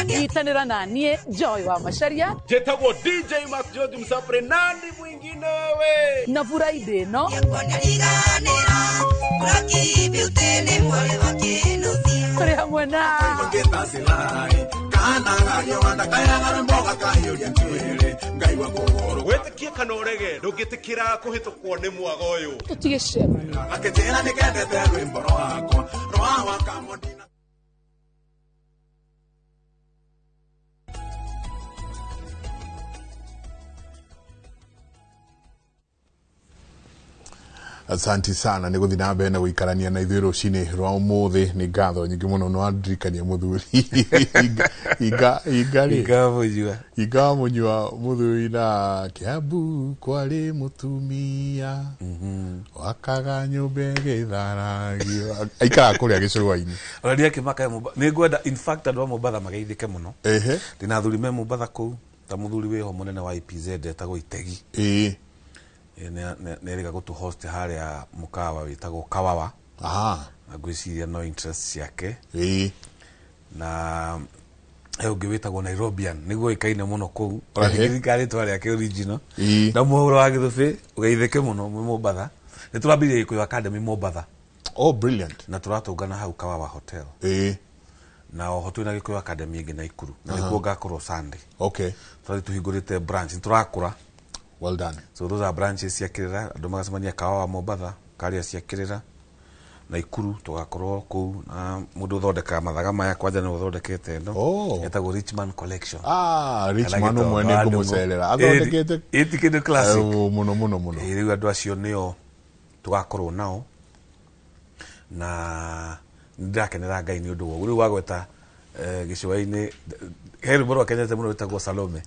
Nyitanĩra na niĩ Joy wa Macharia, njĩtagwo DJ Mark George Msapre, nani mwingine we na Friday no kuri hamwe na wĩtĩkie kana ũrege ndũngĩtĩkĩra kũhĩtũkwo nĩ mwago ũyũ. Tũtige cema akĩnjĩra nĩkendete rwĩmbo rwakwa rwa Kamondina. Asanti sana niguthi na mbere na guikarania na ithuĩ rũcinĩ rwa ũmũthĩ. Nĩ ngatho nyingĩ mũno no andirikania mũthuri igamũnyua mũthuri na Kiambu kwarĩ mũtumia wakaga nyũmba ĩgĩtharagio aikara kũrĩa gĩcũa-inĩ oraria kĩmaka nĩ ngwenda in fact andũ a Mombatha mageithĩke mũno. Ndina athuri me Mombatha kũu ta mũthuri wĩho mũnene wa IPZ etagwo Itegi nĩrĩga gũtũ host harĩa mũkawa wĩtagwo Kawawa. Na ngwĩciria no interest ciake na ũngĩ wĩtagwo Nairobian nĩguo ĩkaine mũno kũu thirikari twarĩ ake original na mũhũro wa Gĩthũbĩ ũgeithĩke mũno Mombatha. Nĩ tũrambĩrĩria Gĩkũyũ Academy Mombatha. Oh, brilliant. Na tũratũngana hau Kawawa Hotel. Na oho twĩna Gĩkũyũ Academy ĩngĩ Naikuru na nĩkuo ngakorwo Sunday. Okay. Tũrĩ tũhingũrĩte branch tũrakũra. Well done. So those are branches cia Kĩrĩra, andũ magacemania Kawawa Mombatha, Karia cia Kĩrĩra, Naikuru tũgakorwo kũu na mũndũ ũthondeka mathaga maya kwanja nĩ ũthondekete ĩno etagwo Richman Collection. Richman ũmwe nĩ ngũmũcerera athondekete kĩndũ classic mũno. Rĩu andũ acio nĩo tũgakorwo nao na ndirakenera Ngai nĩ ũndũ wa rĩu wagweta gĩcũa-inĩ heri mũno akenyete mũno wĩtagwo Salome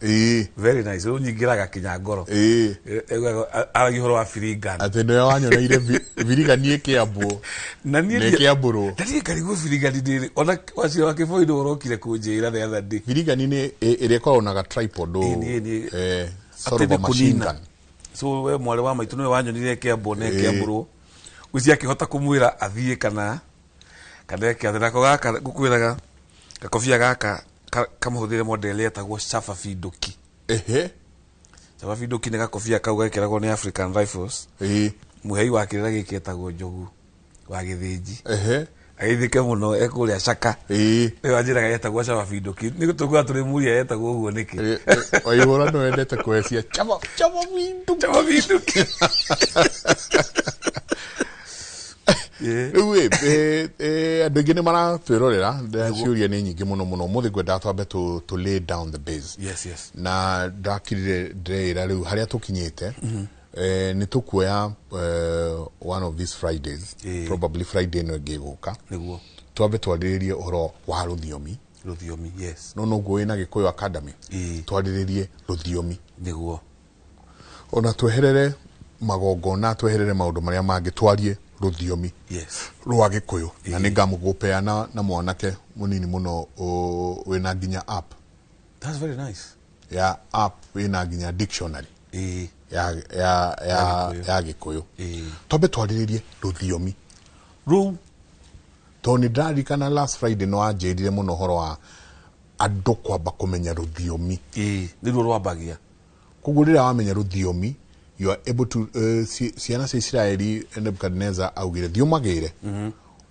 very nice ũnyingĩraga kinya ngoro aragia ũhoro wa Birigan atĩ nĩwe wanyoneire Birigan niĩ Kĩambu na nĩ Kĩambũrũ na niĩ ngarigwo Birigan ndĩrĩ ona wacira wa Kĩboi nĩ ũrokire kũnjĩra the other day Birigan nĩ ĩrĩa ĩkoragwo na tripod sort of a machine gun so we mwarĩ wa maitũ nĩwe wanyonire Kĩambu na Kĩambũrũ gwĩci akĩhota kũmwĩra athiĩ kana eke atĩ nako gaka ngũkwĩraga gakobia gaka kamũhũthĩre model yetagwo Shafa Findoki Shafa Findoki nĩ gakobia kau gekĩragwo nĩ African Rifles mũhei wa kĩrĩra gĩkĩ etagwo Njogu wa Gĩthĩnji agĩthĩke mũno ekũrĩa Shaka rĩu anjĩraga yetagwo Shafa Findoki nĩ tũkuga tũrĩmũria yetagwo ũguo nĩkĩ waihũra no wendete kũhecia Shafa Findoki rĩu andũ aingĩ nĩ maratwĩrorera ciũria nĩ nyingĩ mũno mũno mũthĩ ngwendaga twambe to lay down the base na ndakirire ndĩrera rĩu harĩa tũkinyĩte nĩ tũkuoya one of these Fridays probably Friday no ĩngĩgũka twambe twarĩrĩrie ũhoro wa rũthiomi no noguo wĩna Gĩkũyũ Academy twarĩrĩrie rũthiomi nĩguo ona tweherere magongona tweherere maũndũ marĩa mangĩ twarie rũthiomi rwa Gĩkũyũ na nĩ ngamũgũpeana na mwanake mũnini mũno wĩna nginya app that's very nice ya app wĩna nginya dictionary ya Gĩkũyũ twambe twarĩrĩrie rũthiomi rũu tondũ nĩ ndarikana last Friday no anjĩrire mũno ũhoro wa andũ kwamba kũmenya rũthiomi nĩruo rwambagia koguo rĩrĩa wamenya rũthiomi you are able to ciana cia Israeli Nebukadnezar augire thiumagĩre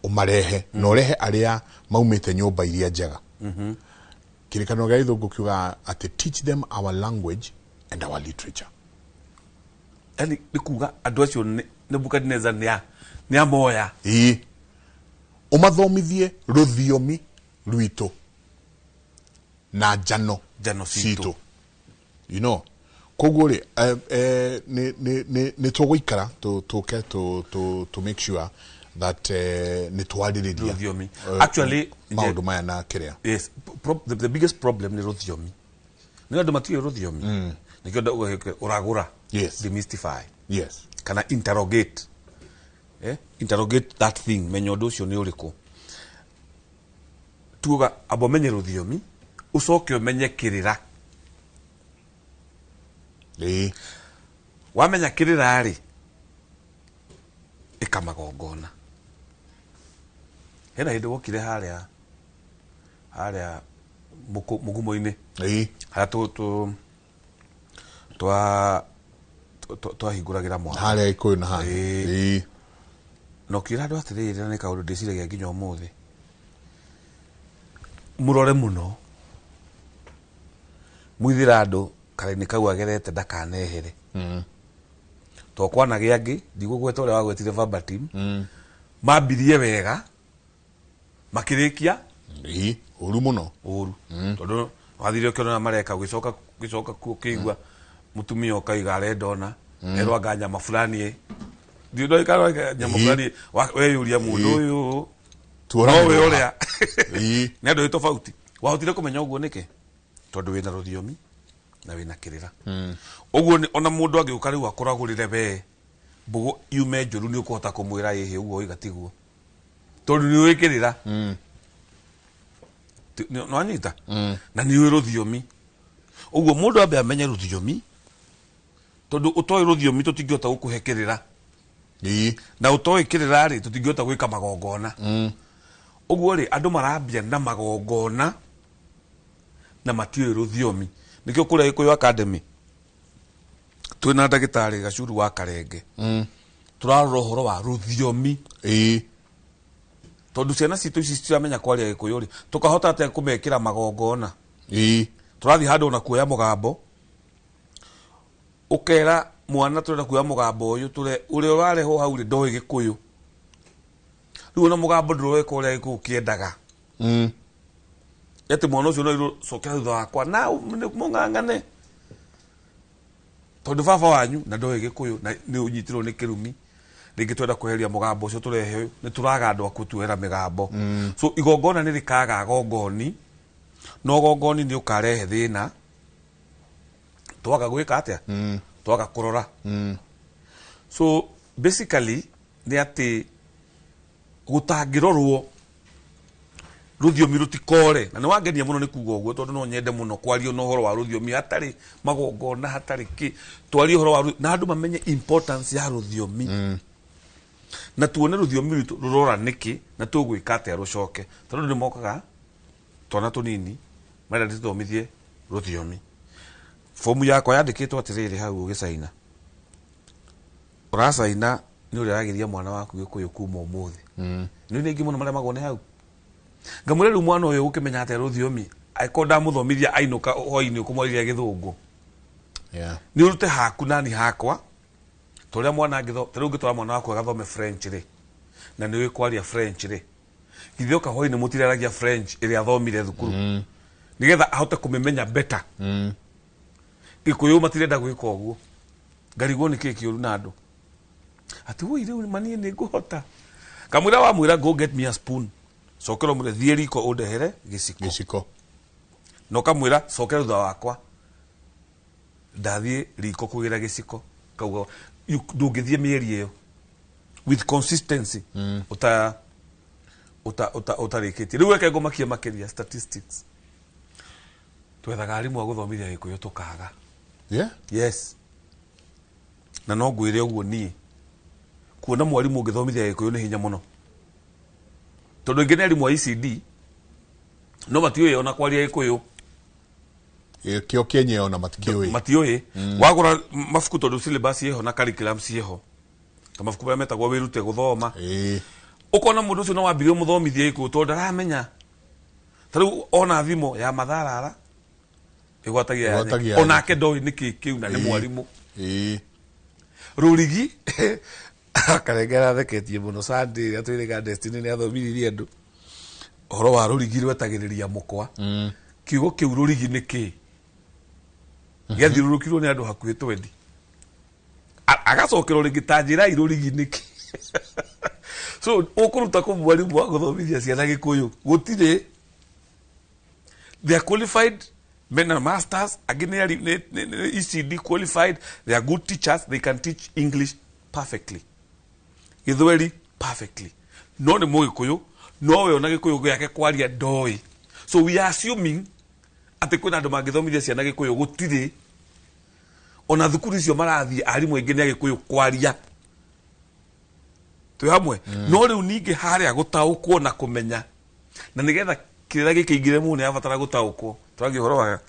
umarehe na ũrehe arĩa maumĩte nyũmba iria njega kĩrĩkanĩro gĩa Gĩthũngũ kiuga atĩ teach them our language and our literature yani nĩ kuga andũ acio Nebukadnezar nĩ amoya umathomithie rũthiomi rwitũ na njano citũ you know koguo rĩ nĩ tũgũikara tũke to make sure that nĩ twarĩrĩria rũthiomi actually maũndũ maya na kĩrĩa yes the biggest problem nĩ rũthiomi nĩ andũ matiũĩ rũthiomi nĩkĩo ũragũra demystify kana interrogate interrogate that thing menya ũndũ ũcio nĩ ũrĩkũ tuga abo menye rũthiomi ucoke umenye kĩrĩra wamenya kĩrĩra rĩ ĩkamagongona hena hĩndĩ wokire harĩa mũgumo-inĩ harĩa twahingũragĩra mwana harĩa Gĩkũyũ na harĩa na ũkĩra andũ atĩrĩrĩ na nĩ kaũndũ ndĩciragia nginya ũmũthĩ mũrore mũno mwithĩra andũ karĩ-inĩ kau agerete ndakanehere to kwanagĩa angĩ ndigũgweta ũrĩa wagwetire verbatim mambirie wega makĩrĩkia ũru mũno ũru tondũ wathire ũkĩona mareka gĩcoka kũigua mũtumia ũkaiga arendona erwo anga nyama fulani ndio ikaroga nyama fulani weyũria mũndũ ũyũ no we ũrĩa nĩ andũ tofauti wahotire kũmenya ũguo nĩkĩ tondũ wĩna rũthiomi na wĩna kĩrĩra ũguo ona mũndũ angĩũka rĩu akũragũrĩre we mbũgũ yume njũru nĩ ũkũhota kũmwĩra ĩhĩ ũguo ĩgatigwo tondũ nĩ ũĩ kĩrĩra no anyita na nĩ ũĩ rũthiomi ũguo mũndũ ambe amenye rũthiomi tondũ ũtoĩ rũthiomi tũtingĩhota gũkũhe kĩrĩra na ũtoĩ kĩrĩra rĩ tũtingĩhota gwĩka magongona ũguo rĩ andũ marambia na magongona na matiũĩ rũthiomi nĩkĩo kũrĩa Gĩkũyũ Academy twĩna ndagĩtarĩ Gacuru wa Karenge tũrarora ũhoro wa rũthiomi tondũ ciana citũ ici ciramenya kwaria Gĩkũyũ rĩ tũkahota atĩa kũmekĩra magongona tũrathiĩ handũ na kuoya mũgambo ũkera mwana tũrenda kuoya mũgambo ũyũ ũrĩa ũrarehwo hau rĩ ndoĩ Gĩkũyũ rĩu ona mũgambo ndũroeka ũrĩa Gĩkũyũ kĩendaga ete mwana ũcio no irũcokera thutha wakwa na mũng'ang'ane tondũ baba wanyu na ndoĩ Gĩkũyũ na nĩ ũnyitirwo nĩ kĩrumi rĩngĩ twenda kweheria mũgambo ũcio tũrehe nĩ tũraga andũ akuo tuoera mĩgambo so igongona nĩ rĩkaga gongoni no gongoni ni ukarehe thina twaga gwika atia twaga kurora so basically ni ati gutangirorwo ruthiomi rutikore na ni wangenia muno ni kuga uguo tondu no nyende muno kwario no horo wa ruthiomi hatari magongona hatari ki twario horo wa na andu mamenye importance ya ruthiomi na tuone ruthiomi rurora niki na tugwika atia rucoke tondu ni mokaga twana tunini mara ndithomithie ruthiomi fomu yakwa yandikitwo atiriri hau ugicaina uracaina ni uri aragiria mwana waku gikuyu kuma umuthi ni ningi muno maria magone hau ngamure ru mwana uyu ukimenya ate ruthiomi aikonda muthomithia ainuka hoini ukumwariria githungu ni urute haku nani hakwa toria mwana angitho taru ngitwara mwana waku agathome French ri na ni wikwaria French ri githioka hoini mutiraragia French iri athomire thukuru nigetha ahote kumemenya better ikuyu matirenda gwika uguo ngarigwo ni kiki uru na andu ati wo ire manie ni nguhota kamwira wa mwira go get me a spoon sokero mure thieri ko udehere giciko no kamwira sokero thutha wakwa ndathie riko kugira giciko kauga ndungithie mieri iyo with consistency utarikiti riu eke ngomakia makeria statistics twethaga arimu aguthomithia gikuyu tukaga yes na no ngwire uguo ni kuona mwarimu ungithomithia gikuyu ni hinya muno tondu ingine arimu a ECD no matiuye ona kwaria gikuyu kio kenye ona matiuye wagura mafuku tondu syllabus yeho na curriculum yeho ta mafuku ba metagwo wirute guthoma ukona mundu ucio no wambirie muthomithia gikuyu tondu aramenya tariu ona thimo ya matharara igwatagia onake ndoi niki kiu na ni mwarimu rurigi akarengera theketie muno Sunday atwiriga Destiny ni athomiririe andu horo wa rurigi rwetagiriria mukwa kiugo kiu rurigi niki giathirurukirwo ni andu hakuhi 20 agacokero ringi tanjira irurigi niki so ukuruta ku mwarimu wa guthomithia ciana gikuyu gutire they are qualified men and masters again ECD qualified, they are good teachers, they can teach English perfectly Githweri perfectly no ni Mugikuyu no we ona Gikuyu giake kwaria ndoi so we are assuming ati kwina andu mangithomithia ciana Gikuyu gutire ona thukuru icio marathie arimu aingi ni Gikuyu kwaria twi hamwe no riu ningi haria gutaukwo na kumenya na nigetha kirira gikingire mu ni abatara gutaukwo twagi horo wa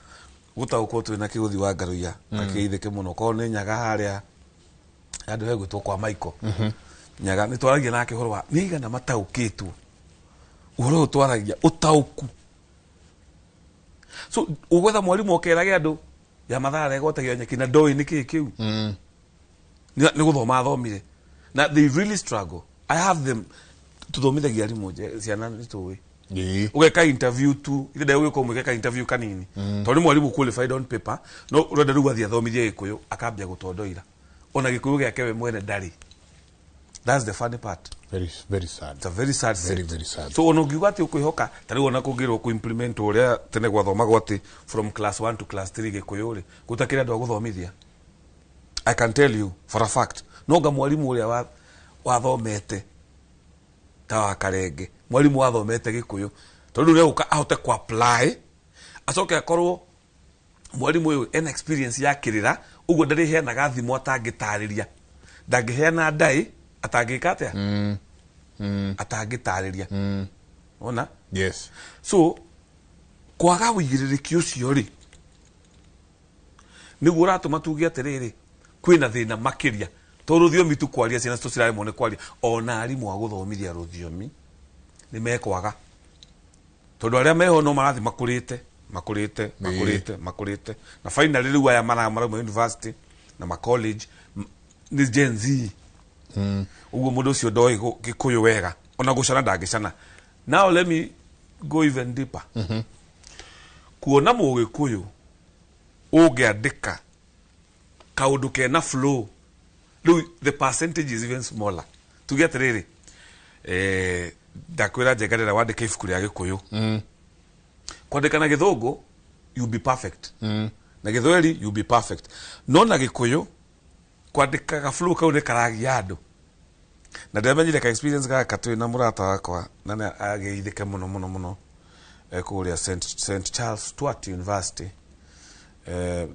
gutaukwo twina kiguthi wa Ngaruya akiithike muno ko ni nyaga haria andu hegutwo kwa Michael nyaga ni twaragia nake horo wa ni igana mataukitwo uhoro twaragia utauku so ugwetha mwarimu okerage andu ya mathara egwatagia nyaki na ndoi niki kiu ni guthoma thomire na they really struggle I have them tuthomithagia arimu ciana ni tuwi ugeka interview tu ile ndio uko mweka interview kanini tondu mwarimu qualified on paper no urenda ruga thia thomithie Gikuyu akambia gutondoira ona Gikuyu giake we mwene ndari that's the funny part very sad it's a very sad very sad so ono giuga ati ukwihoka tari ona kugirwo ku implement uria tene gwathomagwo ati from class 1 to class 3 Gikuyu ri gutakira ndo guthomithia I can tell you for a fact no ga mwarimu uria wathomete tawa Karenge mwarimu wathomete Gikuyu tondu ria uka ahote ku apply acoke akorwo mwarimu uyu en experience ya kirira uguo ndari heanaga thimo atangitariria ndangiheana ndai atangika atia atangitariria ona yes so kwaga wigiririki ucio ri niguo ratuma tugie atiriri kwina thina makiria to ruthiomi tu kwaria ciana tucirare mone kwaria ona arimu wa guthomithia ruthiomi ni mekwaga tondu aria meho no marathi makurite na finally riu aya mara university na ma college ni Gen Z uguo mundu ucio ndoi Gikuyu wega ona gucana ndangicana now let me go even deeper kuona Mugikuyu ungiandika kaundu kena flow the percentage is even smaller to get really ndakwira njenganira wandika ibuku ria Gikuyu kwandika na Githũngũ you be perfect na Githweri you be perfect no na Gĩkũyũ kwandika ga flow kau nĩ karagia andũ na ndamenyire ka experience gaka twĩ na mũrata wakwa na nĩ ageithĩke mũno kũrĩa St Charles Stuart University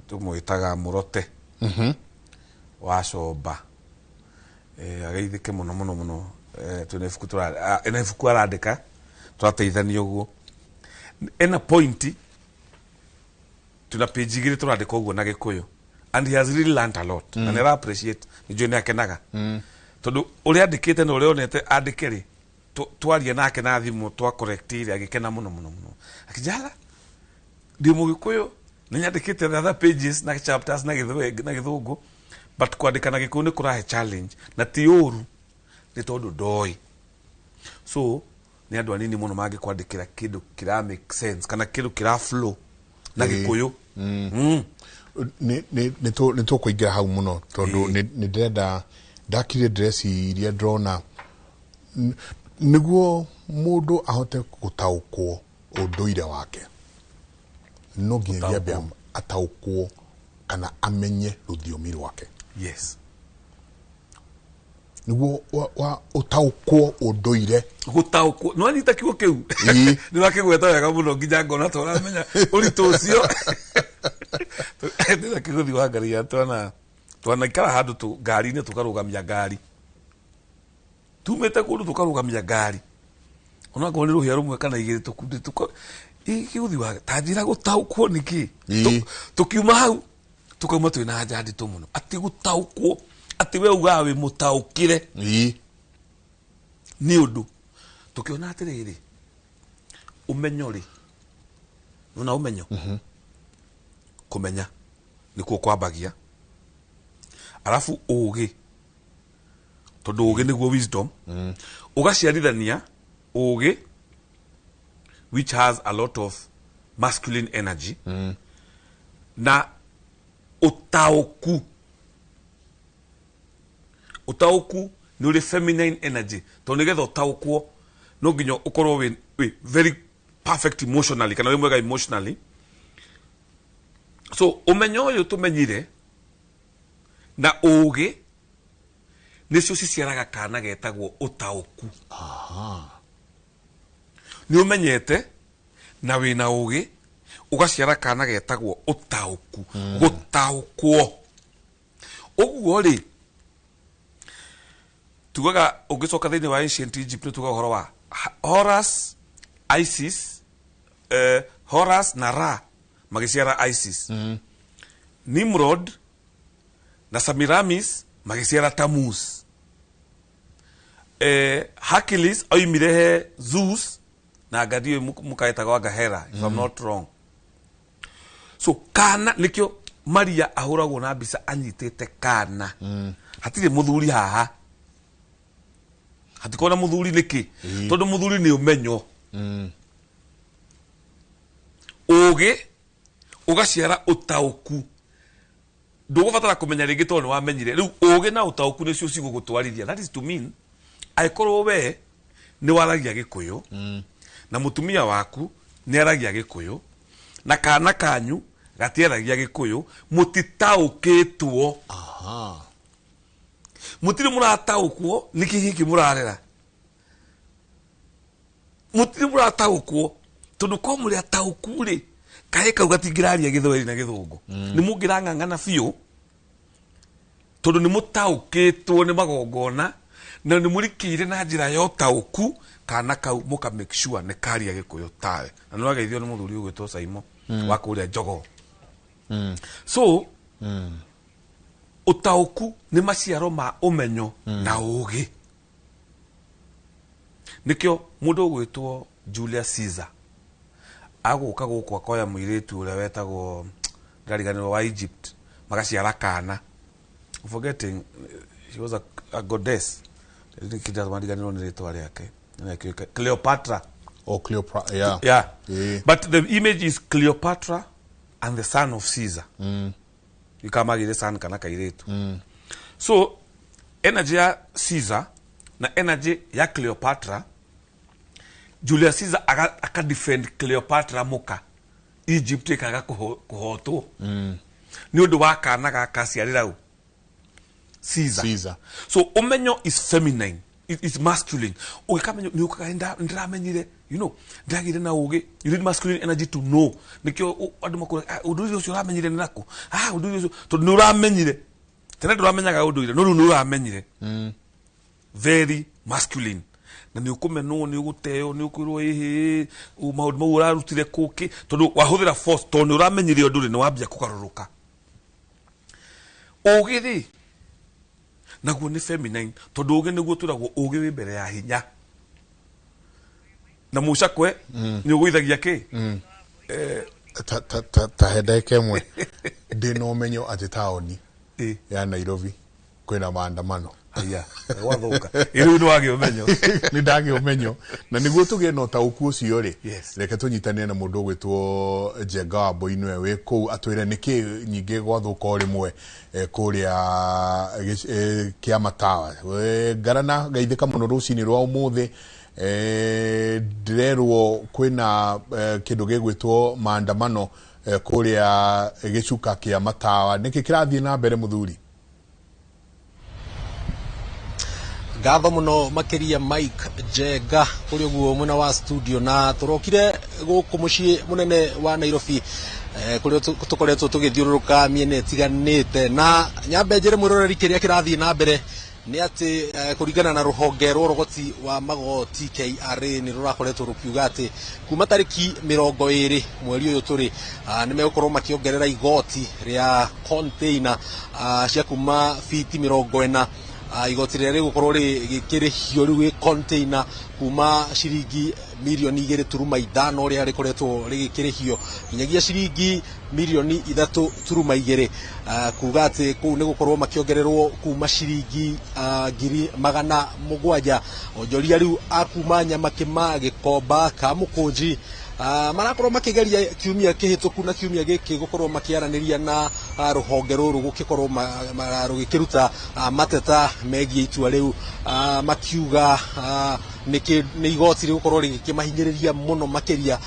tũmwĩtaga Mũrote wa Comba ageithĩke mũno twĩ na ibuku arandĩka tũrateithania ũguo ena point tuna page igĩrĩ tũrandĩka ũguo na Gĩkũyũ and he has really learned a lot na nĩ appreciate nĩjue nĩ akenaga tondũ ũrĩa andĩkĩte na ũrĩa onete andĩke rĩ twaria nake na thimũ twa correctire agĩkena mũno akijala ndio Mũgĩkũyũ nĩ nyandĩkĩte the other pages na chapters na Gĩthũngũ but kwandĩka na Gĩkũyũ nĩ kũrahe challenge na ti ũru nĩ tondũ ndoi so nĩ andũ anini mũno mangĩkwandĩkĩra kĩndũ kĩra make sense kana kĩndũ kĩra flow na Gĩkũyũ nĩ tũkũingĩra hau mũno tondũ nĩ ndĩrenda ndakire dress iria ndrona nĩguo mũndũ ahote gũtaũkwo ũndũire wake no nginya ambe ataũkwo kana amenye rũthiomi rwake yes nĩguo ũtaũkwo ũndũire gũtaũkwo no anyita kiugo kĩu nĩ wakĩgweta wega mũno nginya ngona tũramenya ũritũ ũcio ndĩra kĩgũthi wa ngari ya twanaikara handũ ngari-inĩ tũkarũgamia ngari tumĩte kũndũ tũkarũgamia ngari onakorwo nĩ rũhĩa rũmwe kana igĩrĩ tũkundĩ kĩgũthi wa tanjĩra gũtaũkwo nĩkĩ tũkiuma hau tũkauma twĩ na nja nditũ mũno atĩ gũtaũkwo atĩ we ugaga wĩ mũtaũkĩre nĩ ũndũ tũkĩona atĩrĩrĩ ũmenyo rĩ nona ũmenyo kũmenya nĩkuo kwambagia arabu ũgĩ tondũ ũgĩ nĩguo wisdom ũgaciarithania ũgĩ which has a lot of masculine energy na ũtaũku nĩ ũrĩ feminine energy tondũ nĩgetha ũtaũkwo no nginya ũkorwo wĩ very perfect emotionally kana wĩ mwega emotionally so ũmenyo ũyũ tũmenyire na ũgĩ nĩcio ciciaraga kana getagwo ũtaũku nĩ ũmenyete na wĩna ũgĩ ũgaciara kana getagwo ũtaũku gũtaũkwo ũguo rĩ tugaga ũngĩcoka thĩinĩ wa ancient Egypt nĩ tugaga ũhoro wa Horus, Isis, Horus na Ra magĩciara Isis Nimrod na Semiramis magĩciara Tammuz Hercules oimire he Zeus na ngadio mũkaetaga wa Gahera if I'm not wrong so kana nĩkĩo Maria ahũragwo na mbica anyitĩte kana hatirĩ mũthuri haha hatikona mũthuri nĩkĩ tondũ mũthuri nĩ ũmenyo ũgĩ ũgaciara ũtaũku ndũgũbatara kũmenya rĩngĩ tondũ nĩ wamenyire rĩu ũgĩ na ũtaũku nĩcio cigũgũtwarithia that is to mean angĩkorwo we nĩ waragia Gĩkũyũ na mũtumia waku nĩ aragia Gĩkũyũ na kana kanyu gatiaragia Gĩkũyũ mũtitaũkĩtwo mũtirĩ mũrataũkwo nĩkĩ gĩkĩ mũrarera mũtirĩ mũrataũkwo tondũ ko mũrĩ ataũku rĩ kaĩ kau gatingĩraria Gĩthweri na Gĩthũngũ nĩ mũngĩrang'ang'ana biũ tondũ nĩ mũtaũkĩtwo nĩ magongona na nĩ mũrikĩire na njĩra ya ũtaũku kana kau mũka make sure nĩ karia Gĩkũyũ tawe na nĩ wageithio nĩ mũthuri ũgwĩtwo Saimo wa kũrĩa Njogoo so ũtaũku nĩ maciaro ma ũmenyo na ũgĩ nĩkĩo mũndũ ũgwĩtwo Julius Caesar agũka gũkũ akoya mũirĩtu ũrĩa wetagwo ndariganĩrwo wa Egypt magaciara kana forgetting she was a goddess ndariganĩrwo nĩ rĩtwa rĩake Cleopatra yeah. But the image is Cleopatra and the son of Caesar ikamagire son kana kairitu so energy ya Caesar na energy ya Cleopatra Julius Caesar aka defend Cleopatra muka Egypt ikaga kuhotwo ni undu wa kana gaka ciarira u Caesar. So umenyo is feminine, it is masculine. Ukamenyo ni ukaenda ndiramenyire, you know, ndagire na uge. You need masculine energy to know. Nikyo andu makuru uduri ucio uramenyire nako. Uduri ucio to nuramenyire. Tena nduramenyaga uduri no nuramenyire. Very masculine. Na ni ukumenwo ni uguteo ni ukwirwo ihi maundu mau urarutire kuki tondu wahuthira force to ni uramenyire uduri ni wambia kugaruruka. Ugithi naguo ni feminine tondu uge niguo turagwo uge wi mbere ya hinya na mucakwe ni ugwithagia ki ta hedeke mwe ndina umenyo ati taoni ya Nairobi kwina maandamano aya wathuka iru ni wagi umenyo ni ndagi umenyo na niguo tugie no ta uku ucio ri reke tunyitane na mundu gwitwo Njenga wa Boinwe we ku atwire niki nyingi gwathuka rimwe kuria kia matawa garana gaithika muno rucini rwa umuthi ndirerwo kwina kindu gigwitwo maandamano kuria gicuka kia matawa niki kirathie na mbere muthuri Gatho muno makiria Mike Njenga kuri uguo mwena wa studio na turokire guku mucii munene wa Nairobi kuri tukoretwo tugithiururuka miene tiganite na nyambe njire mwiroreri kiria kirathie na mbere ni ati kuringana na ruhonge rw'urogoti wa magoti KRA ni rurakoretwo rukiuga ati kuma tariki 20 mweri uyu turi nimegukorwo makiongerera igoti ria container cia kuma fiti 40 igoti rĩrĩa rĩgũkorwo rĩgĩkĩrĩhio rĩu container kuma ciringi milioni 2.5 ũrĩa rĩkoretwo rĩgĩkĩrĩhio nginyagia ciringi milioni 3.2 kuga atĩ kũu nĩ gũkorwo makĩongererwo kuma ciringi 700,000 onjoria rĩu akuma Nyamakima Gĩkomba Kamũkũnji marakorwo makigeria kiumia kihituku na kiumia giki gukorwo makiaraniria na ruhonge ruru gukikorwo rugikiruta mateta megie itua riu makiuga ni igoti rigukorwo rigikimahinyiriria muno makiria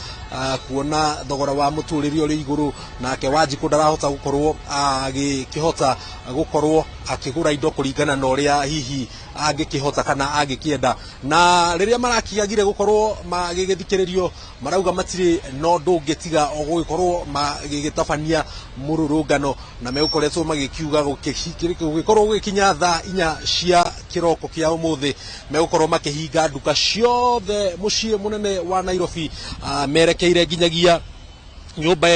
kuona thogora wa muturiri uri iguru nake Wanjiku ndarahota gukorwo agikihota gukorwo akigura indo kuringana na uria hihi angikihota kana angikienda na riria marakigagire gukorwo magigithikiririo marauga matiri no ndungitiga ogugikorwo magigitabania mururungano na megukoretwo magikiuga gugikorwo gugikinya thaa 4 cia kiroko kia umuthi megukorwo makihinga nduka ciothe mucii munene wa Nairobi merekeire nginyagia nyumba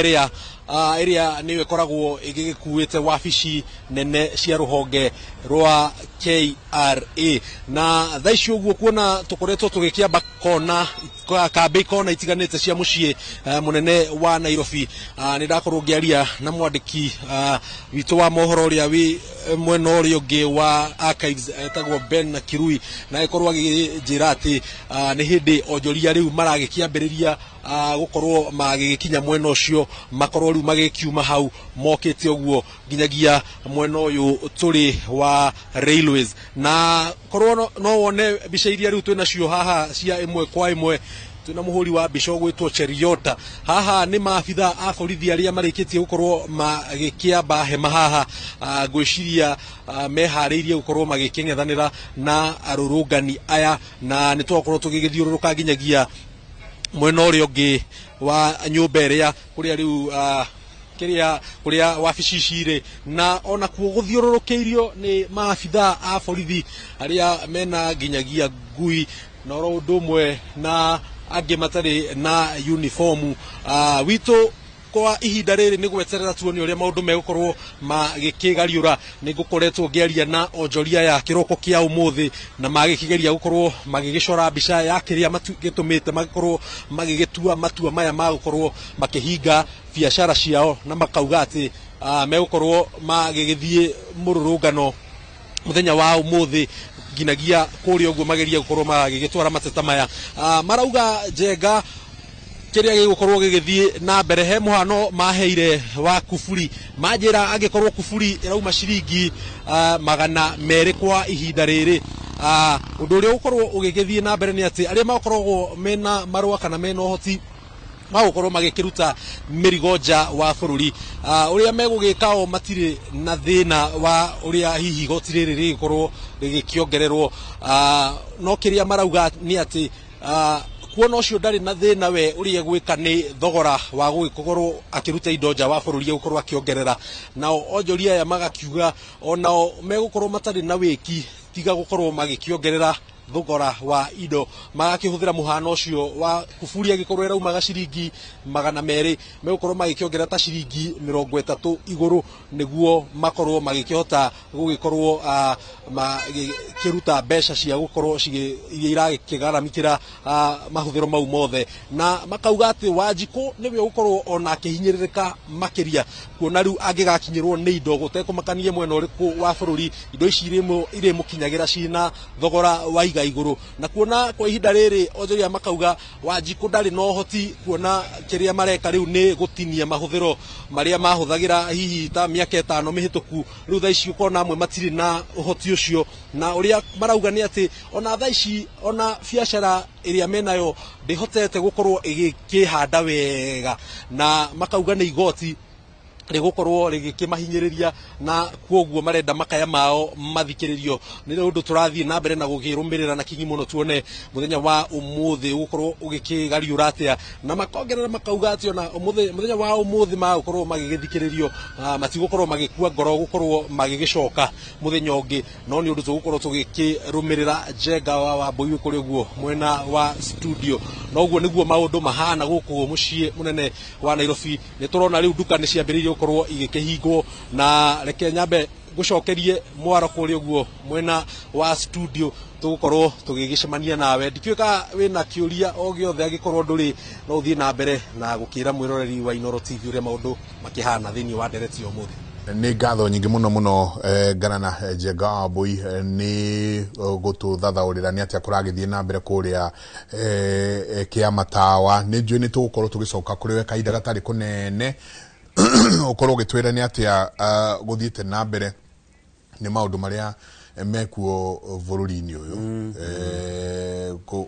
area niwe koragwo igikuite wabici nene cia ruhonge rwa KRA na thaici uguo kuona tukoretwo tugikiamba kona kambe kona itiganite cia mucii munene wa Nairobi ni ndakorwo ngiaria na mwandiki witu wa mohoro ria wi mwena uria ungi wa archives etagwo Ben Kirui na ikorwo aginjira ati ni hindi onjoria riu maragikiambiriria gukorwo magigikinya mwena ucio makorwo riu magikiuma hau mokite uguo nginyagia mwena uyu turi wa railways na korwo no wone bica iria riu twina cio haha cia imwe kwa imwe tuna muhuri wa bisho gwitwo Cheriota haha ni maabitha a borithi aria marikitie gukorwo magikiamba hema haha gwiciria mehariirie gukorwo magiking'ethanira na arurungani aya na nitwakorwo tugigithiururuka nginyagia mwena uria ungi wa nyumba iria kuria riu kuria wabici cire na ona kuo guthiururukiirio ni maabitha a borithi aria mena nginyagia ngui na ro ndumwe na angi matari na uniform witu kwa ihinda riri ni gweterera tuoni uria maundu megukorwo magikigariura ni gukoretwo ngiaria na onjoria ya kiroko kia umuthi na magikigeria gukorwo magigicora bica ya kiria gitumite magikorwo magigitua matua maya magukorwo makihinga biashara ciao na makauga ati megukorwo magigithie mururungano muthenya wa umuthi ginagia kuria uguo mageria gukorwo magigitwara mateta maya marauga Njenga kiria gigukorwo gigithie na mbere he muhano maheire wa kuburi manjira angikorwo kuburi irauma ciringi 200 kwa ihinda riri undu uria ukorwo ugigithie na mbere ni ati aria makoragwo mena marua kana mena uhoti magukorwo magikiruta mirigo nja wa bururi uria megugikao matire na thina wa uria hihi gotiriri rikorwo rigikiongererwo no kiria marauga ni ati kuona ucio ndari na thina we uria gwika ni thogora wa gugikorwo akiruta indo nja wa bururi gukorwo akiongerera nao onjoria ya magakiuga onao megukorwo matari na wiki tiga gukorwo magikiongerera thogora wa indo magakihuthira muhano ucio wa kufuria gikorwo raumaga ciringi 200 megukorwo magikiongerera ta ciringi 30 iguru niguo makorwo magikihota gugikorwo magikiruta mbeca cia gukorwo iria irakigaramikira mahuthiro mau mothe na makauga ati Wanjiku niwe gukorwo ona akihinyiririka makiria kuona riu angigakinyirwo ni indo gutekumakanie mwena uriku wa bururi indo ici ire mukinyagira cina thogora wa iguru na kuona kwa ihinda riri onjoria makauga Wanjiku ndari no hoti kuona kiria mareka riu ni gutinia mahuthiro maria mahuthagira hihi ta miaka 5 mihituku riu tha ici ukona amwe matiri na uhoti ucio na uria marauga ni ati ona tha ici ona biashara iria menayo ndihotete gukorwo igikihanda wega na makauga ni igoti rigukorwo rigikimahinyiriria na kuoguo marenda makaya mao mathikiririo ni undu turathie na mbere na gugirumirira na kinyi muno tuone muthenya wa umuthi gukorwo ugikigariura atia na makongerera makauga ati ona muthenya wa umuthi ma gukorwo magigithikiririo matigukorwo magikua ngoro gukorwo magigicoka muthenya ungi no ni undu tugukorwo tugikirumirira Njenga wa Mbui kuri guo mwena wa studio no guo niguo maundu mahana guku mucii munene wa Nairobi ni turona riu duka ni ciambiririo korwo igikihingwo na reke nyambe gucokerie mwaro kuri guo mwena wa studio tugukorwo tugigicemania nawe ndikwika wina kiuria o giothe agikorwo nduri no uthie na mbere na gukira mwiroreri wa Inooro TV uria maundu makihana thini wa ndereti umuthi ni ngatho nyingi muno Ngarana Njenga wa Mbui ni gututhathaurira ni atia kuragithie na mbere kuria Kiamatawa ni njui ni tugukorwo tugicoka kuri we kaida gatari kunene ukorwo gitwira ni atia guthiite na mbere ni maundu maria mekuo bururi-ini uyu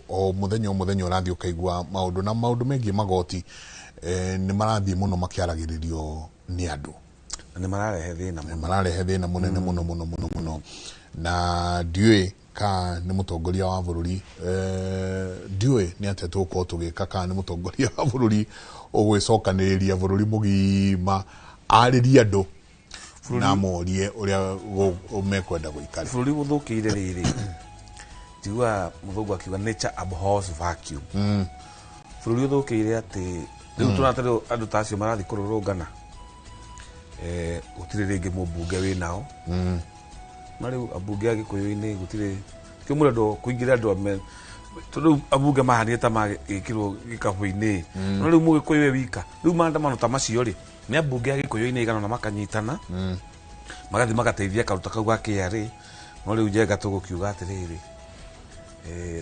o muthenya urathii ukaigua maundu mengi magoti ni marathii muno makiaragiririo ni andu ni mararehe thina munene muno na ndiwe ka ni mutongoria wa bururi ndiwe ni atia tuko tugika ka ni mutongoria wa bururi ogwicokaniriria bururi mugima ariria andu na morie uria umekwenda guikara bururi buthukire riri tigwa muthungu akiuga nature abhors vacuum bururi uthukire ati riu tunatari andu tacio marathi kururungana gutire ringi mubunge winao na riu abunge agikuyu-ini gutire kimura ndo kuingira andu ame tondu abunge mahanie ta magikirwo gikabu-ini no riu mugikuyu we wika riu maandamano ta macio ri ni abunge agikuyu-ini igana na makanyitana magathi magateithia karuta kau ga KRA no riu Njenga tugukiuga atiriri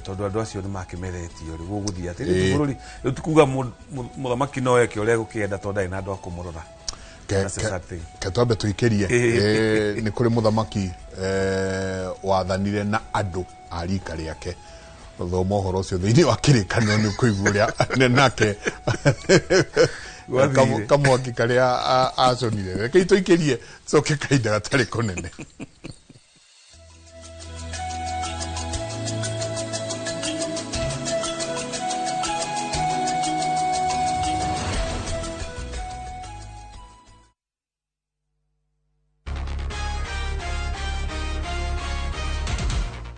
tondu andu acio ni makimeretio ri guguthia atiri bururi riu tukuga muthamaki no eke uria gukienda tondu ndai na andu akumurora ke twambe tuikirie ni kuri muthamaki wathanire na andu a rika riake thoma uhoro ucio thiini wa kirikanio ni kuigua uria nake kamwaki karia aconire reke tuikirie coke kaida gatari kunene.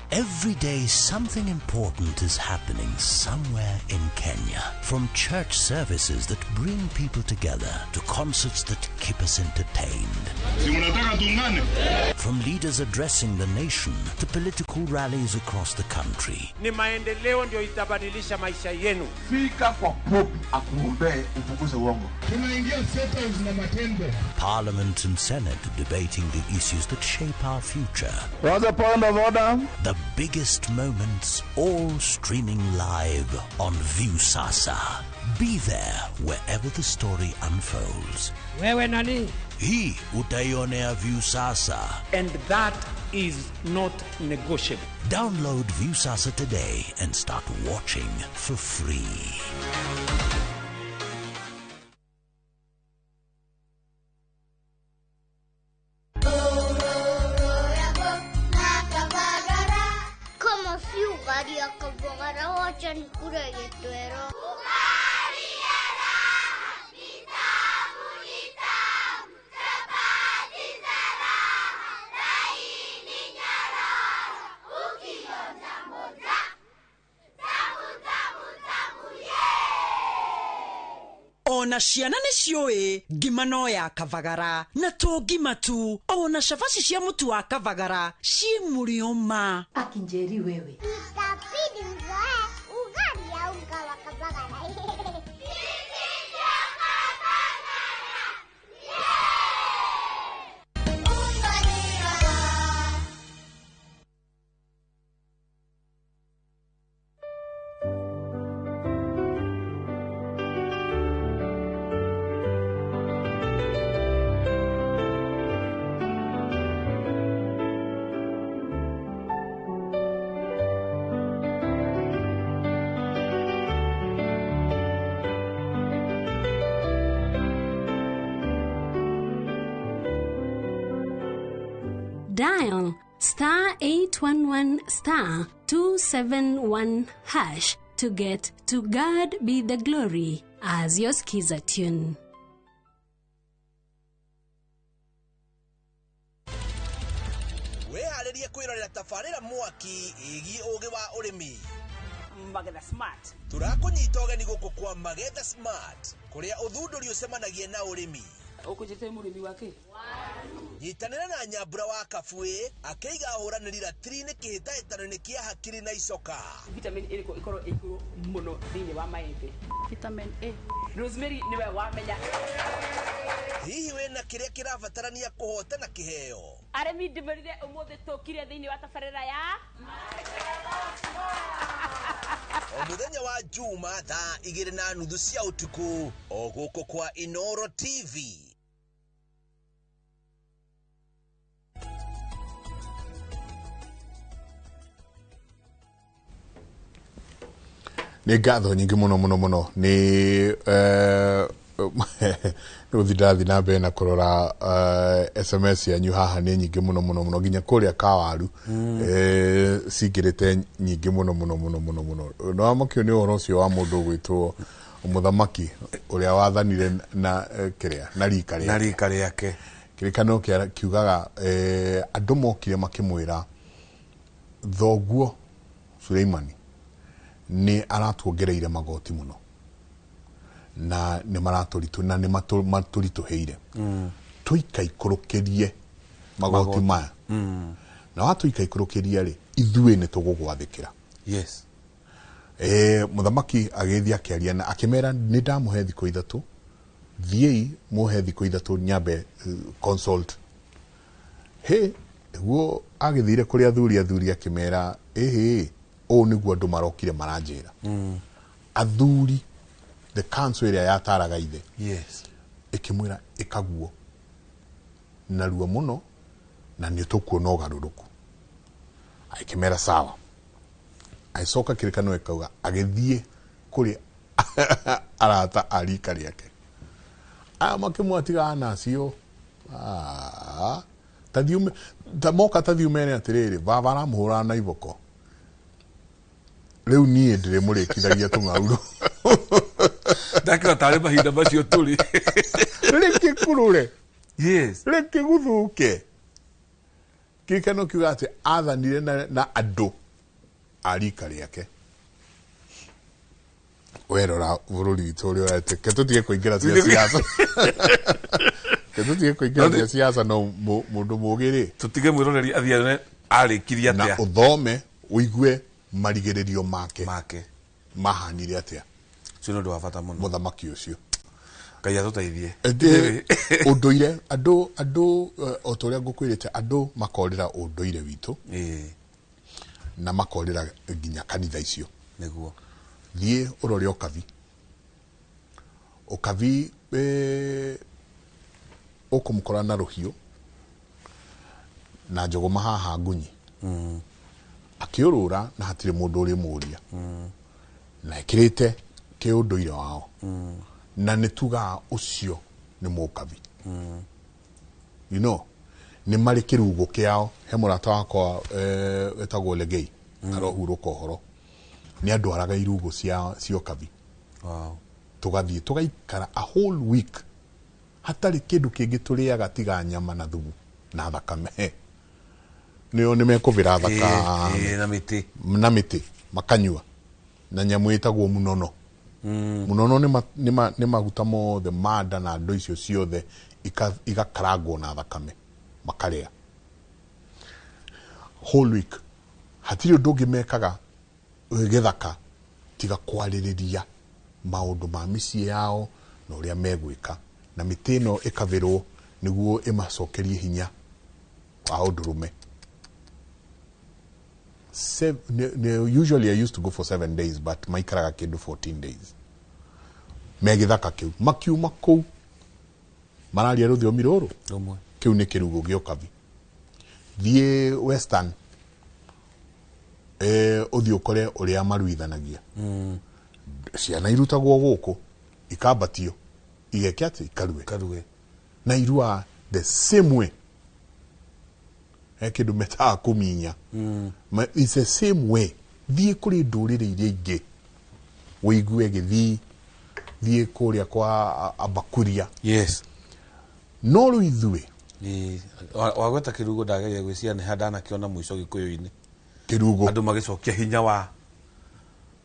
Every day something important is happening somewhere in Kenya. From church services that bring people together to concerts that keep us entertained. From leaders addressing the nation to political rallies across the country. Ni maendeleo ndio itabadilisha maisha yenu. Fika kwa Pope akuombee upunguze uongo. Tunaingia settles na matendo. Parliament and Senate debating the issues that shape our future. What's the point of order? The biggest moments all streaming live on Viusasa. Be there wherever the story unfolds. Wewe nani? Hii utaionea Viusasa. And that is not negotiable. Download Viusasa today and start watching for free. Como si ugaria kabongara wacha nikure getwero. Ona ciana nĩ ciũĩ ngima no ya Kavagara na to ngima tu, ona cabaci cia mũtu wa Kavagara ciĩ mũrĩo ma. Akinjeri wewe Itabidi mzoe ugali ya unga wa Kavagara. Dial *811*271# to get To God Be the Glory as your skiza tune. Weharĩrie kwĩrorera tabarĩra mwaki ĩgiĩ ũgĩ wa ũrĩmi. Magetha Smart. Tũrakũnyita ũgeni gũkũ kwa Magetha Smart, kũrĩa ũthundũri ũcemanagia na ũrĩmi. Ũkũnjĩte mũrĩmi wake? Nyitanĩra na Nyambura wa Kabuĩ akĩiga hũranĩri ratiri-inĩ kĩhĩtahĩtano-inĩ kĩa hakiri na icoka. Vitamin A ĩkorwo ĩigũrũ mũno thĩinĩ wa maembe. Vitamin A. Rosemary niwe wamenya. Hihi wĩna kĩrĩa kĩrabatarania kũhotana kĩheo? Arĩmi ndĩmerire ũmũthĩ tũkire thĩinĩ wa tabarĩra ya o mũthenya wa Juma thaa 2:30 cia ũtukũ o gũkũ kwa Inoro TV. Nĩ ngatho nyingĩ mũno nĩ ũthidathi na mbere na kũrora SMS yanyu haha nĩ nyingĩ mũno nginya kũrĩa Kawaru cingĩrĩte nyingĩ mũno no makĩo nĩ ũhoro ũcio wa mũndũ gwĩtwo mũthamaki ũrĩa wathanire na kĩrĩa na rika rĩake kĩrĩkanĩro kiugaga andũ mokire makĩmwĩra thoguo Suleimani ni aratuongereire magoti muno na ni maraturitu na ni maturituheire tuikaikurukirie magoti maya na watu ikaikurukiria ri ithuĩ ni tugugwathikira. Yes. Muthamaki agithia akiaria na akimera ni ndamuhe thikũ 3 thiei muhe thikũ 3 nyambe consult guo agithire kuri athuri akimera o niguo andu marokire maranjira athuri the council area ya Taraga ithe yes ikimwira ikaguo na ruo muno na ni tukuona ugaruruku aikimera sawa aicoka kirikano ikauga agithie kuri arata arika riake makimwatiga nacio tathiume tamoka tathiumene atiriri baba aramuhura na iboko riu nie ndire murikithagia tungauru ndakira tare mahinda macio turi reke kurure yes reke guthuke kikano kiuga ati athanire na andu arika riake werora bururi witu uri urete ketutige kuingira siasa ketutige kuingira siasa no mundu mugiri tutige mwiroreri athiane arikiria atia na uthome uigue marigiririo make mahanire atia cio ndo wafata muno muthamaki ucio Ngai atũteithie unduire andu otoria ngukwirite andu makorira unduire witu na makorira nginya kanitha icio niguo thie urore ukavi ukumkora na ruhiu na njogoma haha ngunyi akiurura na hatire mundu uri muria na ikirite ke unduire wao na nituga ucio ni mukabi you know ni mari kirugo kiao he murata wakwa etagwo Legei arohuruka horo ni andu araga irugo cio kabi tugathie tugaikara a whole week hatari kindu kingi turiaga tiga nyama na thumu na thakame nio nimekuvira thaka na miti makanyua na nyamu itagwo munono munono ni maguta mothe manda na ndo icio ciothe igakarangwo na thakame makaria whole week hatiri undu ngimekaga githaka tiga kwaririria maundu ma micii yao na uria megwika na mitino ikavirwo niguo imacokerie hinya wa undurume. Usually I used to go for 7 days, but maikaraga kindu 14 days. Megithaka kiu makiuma kou mararia ruthiomi ruru kiu ni kirugo gio kabi thie western uthio ukore uria maruithanagia ciana irutagwo guku ikabatio igekiati ikarue na irua the same way kindu meta kuminya it's the same way thie kuri ndurire iria ingi wigue githii thie kuria kwa abakuria yes no ru ithue wagweta kirugo ndageria gwiciria ni handana kiona mwico gikuyu-ini kirugo andu magicokia hinya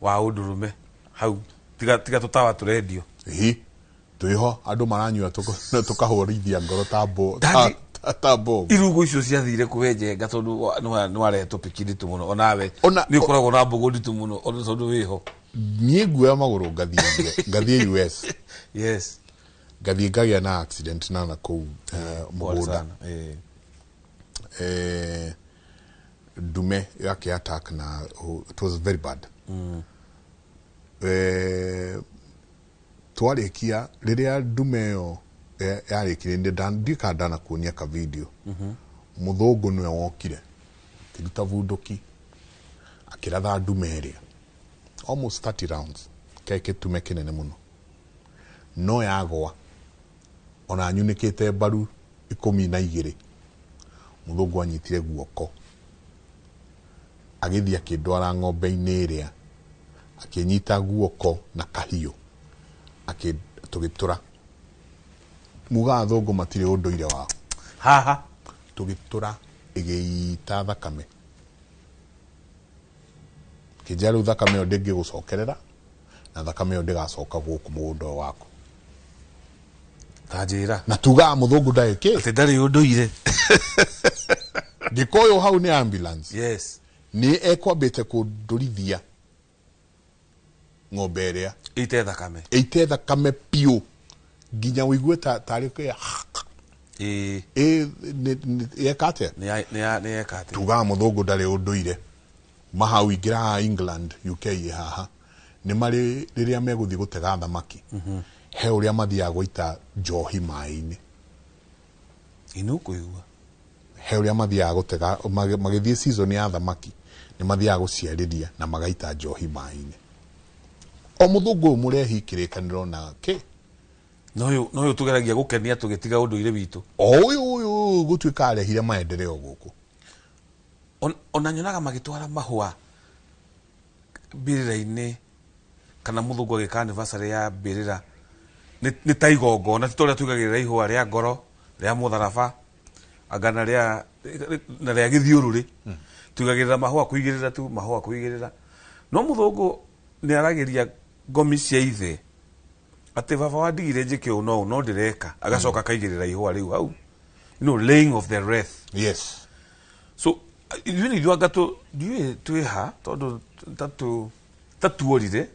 wa undurume hau tiga tutawa turendio tuiho andu maranyua tukahorithia ngoro tabo irugo icio ciathire kuwenjenga tondu nwareto pikiritu muno onawe ni ukoragwo na mbugu nditu muno tondu wiho nie guoya maguru ngathie US yes ngathie ngagia na accident na kou mugunda dume yake attack na it was very bad twarikia riria dume yo yarikire ndikandana kuonia ka video muthungu niwe wokire kiruta vunduki akiratha dume iria almost 30 rounds keke tume kinene muno no yagwa ona anyunikite baru 12 muthungu anyitire guoko agithia kidwara ng'ombe-ini iria akinyita guoko na kahio tugitura muga thungu matire unduire wao haha tugitura igiita thakame kijaru thakame yo ndingi gucokerera na thakame yo ndigacoka guku mugunda wako tajira na tuga muthungu ndaike ati ndari unduire gikoyo hau ni ambulance yes ni ekwambite kundurithia ng'ombe iria ite thakame piu ginya wigue tarike yekate ni yekate tuga muthungu ndari unduire mahau ingira England UK haha ni mari riria meguthi gutega thamaki he uria mathia goita njohi mai-ini inukuigua he uria mathia gutega magithie season ya thamaki ni mathia guciariria na magaita njohi mai-ini o muthungu murehi kirikaniro na no tugeragia gukenia tugitiga unduire witu uyu gutuika arehire maendeleo guku ona nyonaga magitwara mahua birira-ini kana muthungu agika anniversary ya birira ni ta igongona ti toria tugagirira ihua ria ngoro ria mutharaba agana ria na ria githiururi tugagirira mahua kuigirira tu mahua kuigirira no muthungu ni aragiria ngomi cia ithe ati baba wa ndigire njike no ndireka agacoka kaigirira ihua riu au laying of the wreath yes so yuni jwaga to tuiha tondu tatuorire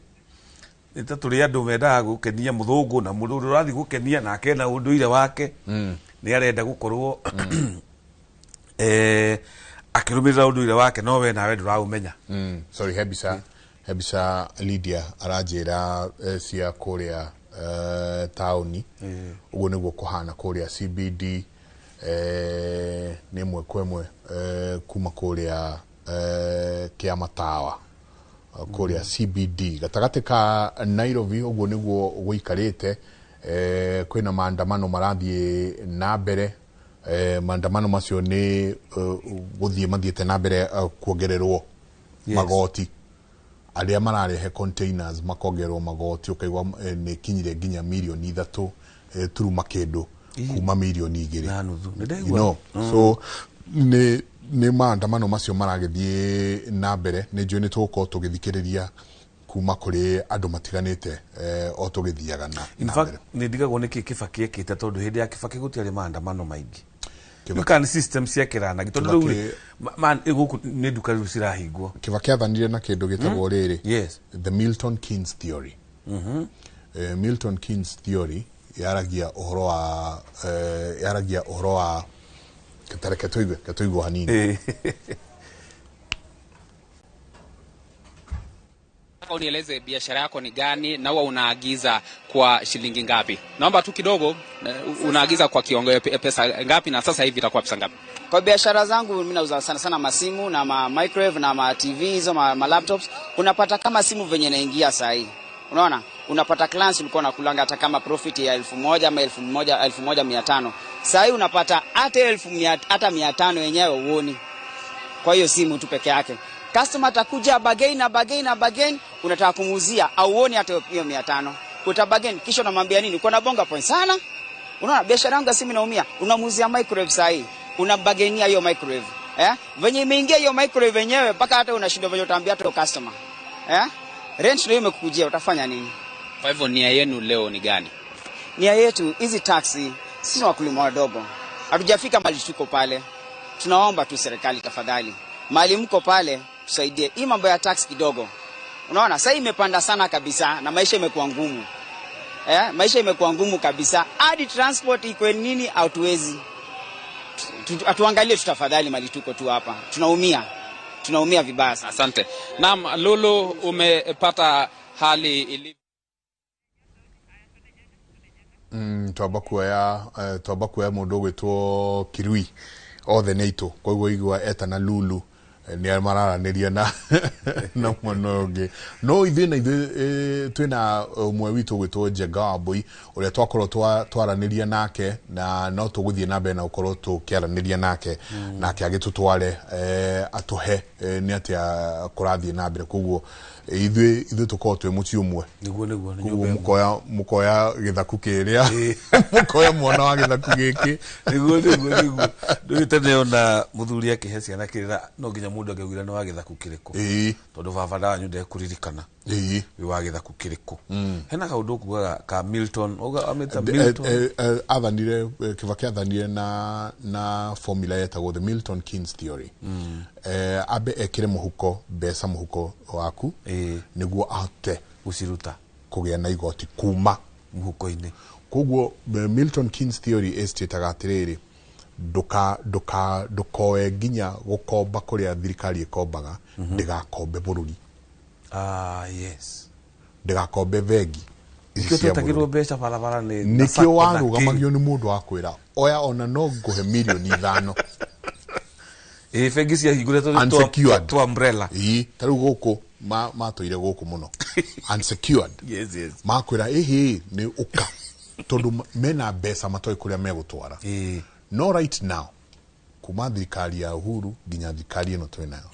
turi andu mendaga gukenia muthungu na mundu urathi gukenia na akena unduire wake ni arenda gukorwo akirumirira unduire wake no we nawe nduraumenya sorry hebisa Lydia arajira cia kuria tauni uguo niguo kuhana kuria CBD ni mwe kwemwe kuma kuria kia matawa kuria CBD gatagate ka Nairobi uguo niguo guikarite kwina maandamano marathie na mbere maandamano macio ni guthie mathiete na mbere kuongererwo magoti aria mararehe containers makongerwo magoti ukaigwa ni kinyire nginya milioni 3 turuma kindu kuma milioni 2 so ni maandamano macio maragithie na mbere ni njui ni tuko tugithikiriria kuma kuri andu matiganite o tugithiaga na in fact ni ndigagwo niki Kibaki ekite tondu hindi ya Kibaki gutiari maandamano maingi kan system ciakirana gitondu man iguku ni nduka riu cirahingwo Kibaki athanire na kindu gitagwo riri yes the Milton Keynes theory Milton Keynes theory yaragia uhoro wa katuigwe hanini unieleze biashara yako ni gani na huwa unaagiza kwa shilingi ngapi? Naomba tu kidogo, unaagiza kwa kiwango pesa ngapi na sasa hivi itakuwa pesa ngapi? Kwa biashara zangu mimi nauza sana masimu na microwave na TV hizo laptops. Unapata kama simu venye inaingia saa hii. Unaona? Unapata clients ulikuwa unakulanga hata kama profit ya 1000 ama 1500. Saa hii unapata hata 1000 hata 500 yenyewe uone. Kwa hiyo simu tu peke yake. Customer atakuja bargain unataka kumuuzia au uone hata hiyo 500. Utabagain kisha unamwambia nini? Uko na bonga point sana. Unaona biashara yangu ya simu inaumia. Unamuuzia microwave saa hii. Unabagainia hiyo microwave. Venye imeingia hiyo microwave yenyewe mpaka hata unashindwa venye utaambia hata customer. Rent ndio imekukujia utafanya nini? Kwa hivyo nia yenu leo ni gani? Nia yetu hizi taxi sisi wakulima wadogo. Hatujafika mali tuko pale. Tunaomba tu serikali tafadhali. Mali mko pale tusaidie. Hii mambo ya tax kidogo. Unaona sasa imepanda sana kabisa na maisha imekuwa ngumu. Maisha imekuwa ngumu kabisa. Hadi transport iko nini hatuwezi. Atuangalie tutafadhali mali tuko tu hapa. Tunaumia vibaya. Asante. Naam, Lulu umepata hali ilivyo. Twamba kuoya mundu gwitwo Kirui othe neito koguo igwa etana Lulu ni mararaniria na mwanonge no ithe twina umwe witu gwitwo Jegaboi uria twakorwo twaraniria nake na no tuguthie na mbere na ukorwo tukiaraniria nake nake agitutware atuhe ni atia kurathie na mbere koguo ithe tukorwo twi muci umwe niguo mukoya githaku kiria mukoya mwana wa githaku giki niguo ndutene ona muthuri akihe ciana kirira no nginya mundu angegwira no wa githaku kiriku tondu baba ndanyu ndekuririkana wi wa githaku kiriku hena kaundu kugaga ka Milton oga ameta Milton athanire Kibaki athanire na formula yetagwo the Milton Keynes theory abe ekire muhuko besa muhuko waku niguo ahote guciruta kugia na igoti kuma muhuko-ini koguo Milton Keynes theory estetaga atiriri ndukoe nginya gukomba kuria thirikari ikombaga ndigakombe bururi yes ndigakombe vengi ikio tutagirwo mbeca barabara ni nikio warugamagio ni mundu akwira oya ona no nguhe milioni 5 fengi cia hingure to umbrella taru guku matoire guku muno unsecured yes makwira ni uka tondu mena mbeca matoi kuria megutwara no right now kuma thirikari ya Uhuru nginya thirikari ino twenayo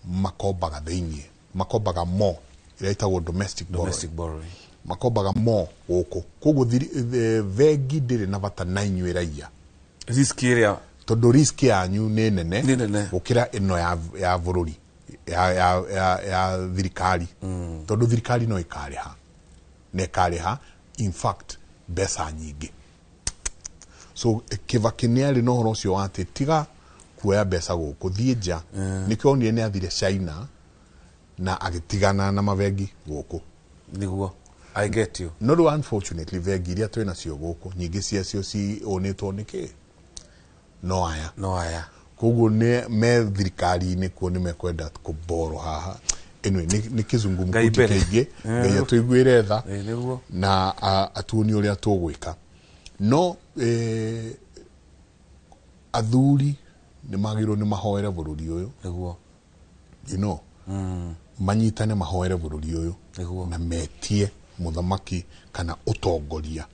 makombaga theinie makombaga mo ira itagwo domestic borrowing makombaga mo guku koguo vengi ndiri na bata na inywe raia risk area tondu risk yanyu ni nene gukira ino ya bururi ya thirikari tondu thirikari no ikariha in fact besa nyingi so Kibaki ni ari no horo cio wate tiga kuoya besa guku thienja nikio nie ne athire China na agitigana na mavengi guku niguo I get you no unfortunately vengi iria twina cio guku nyingi cio si onetwo niki no aya koguo ne me thirikari ni kuo ni mekwenda kuboro haha anyway ni kizungu mkuti keige ngai atuigwire tha na atuoni uria tugwika no athuri ni magiro ni mahoere bururi uyu niguo you know manyitane mahoere bururi uyu na metie muthamaki kana utongoria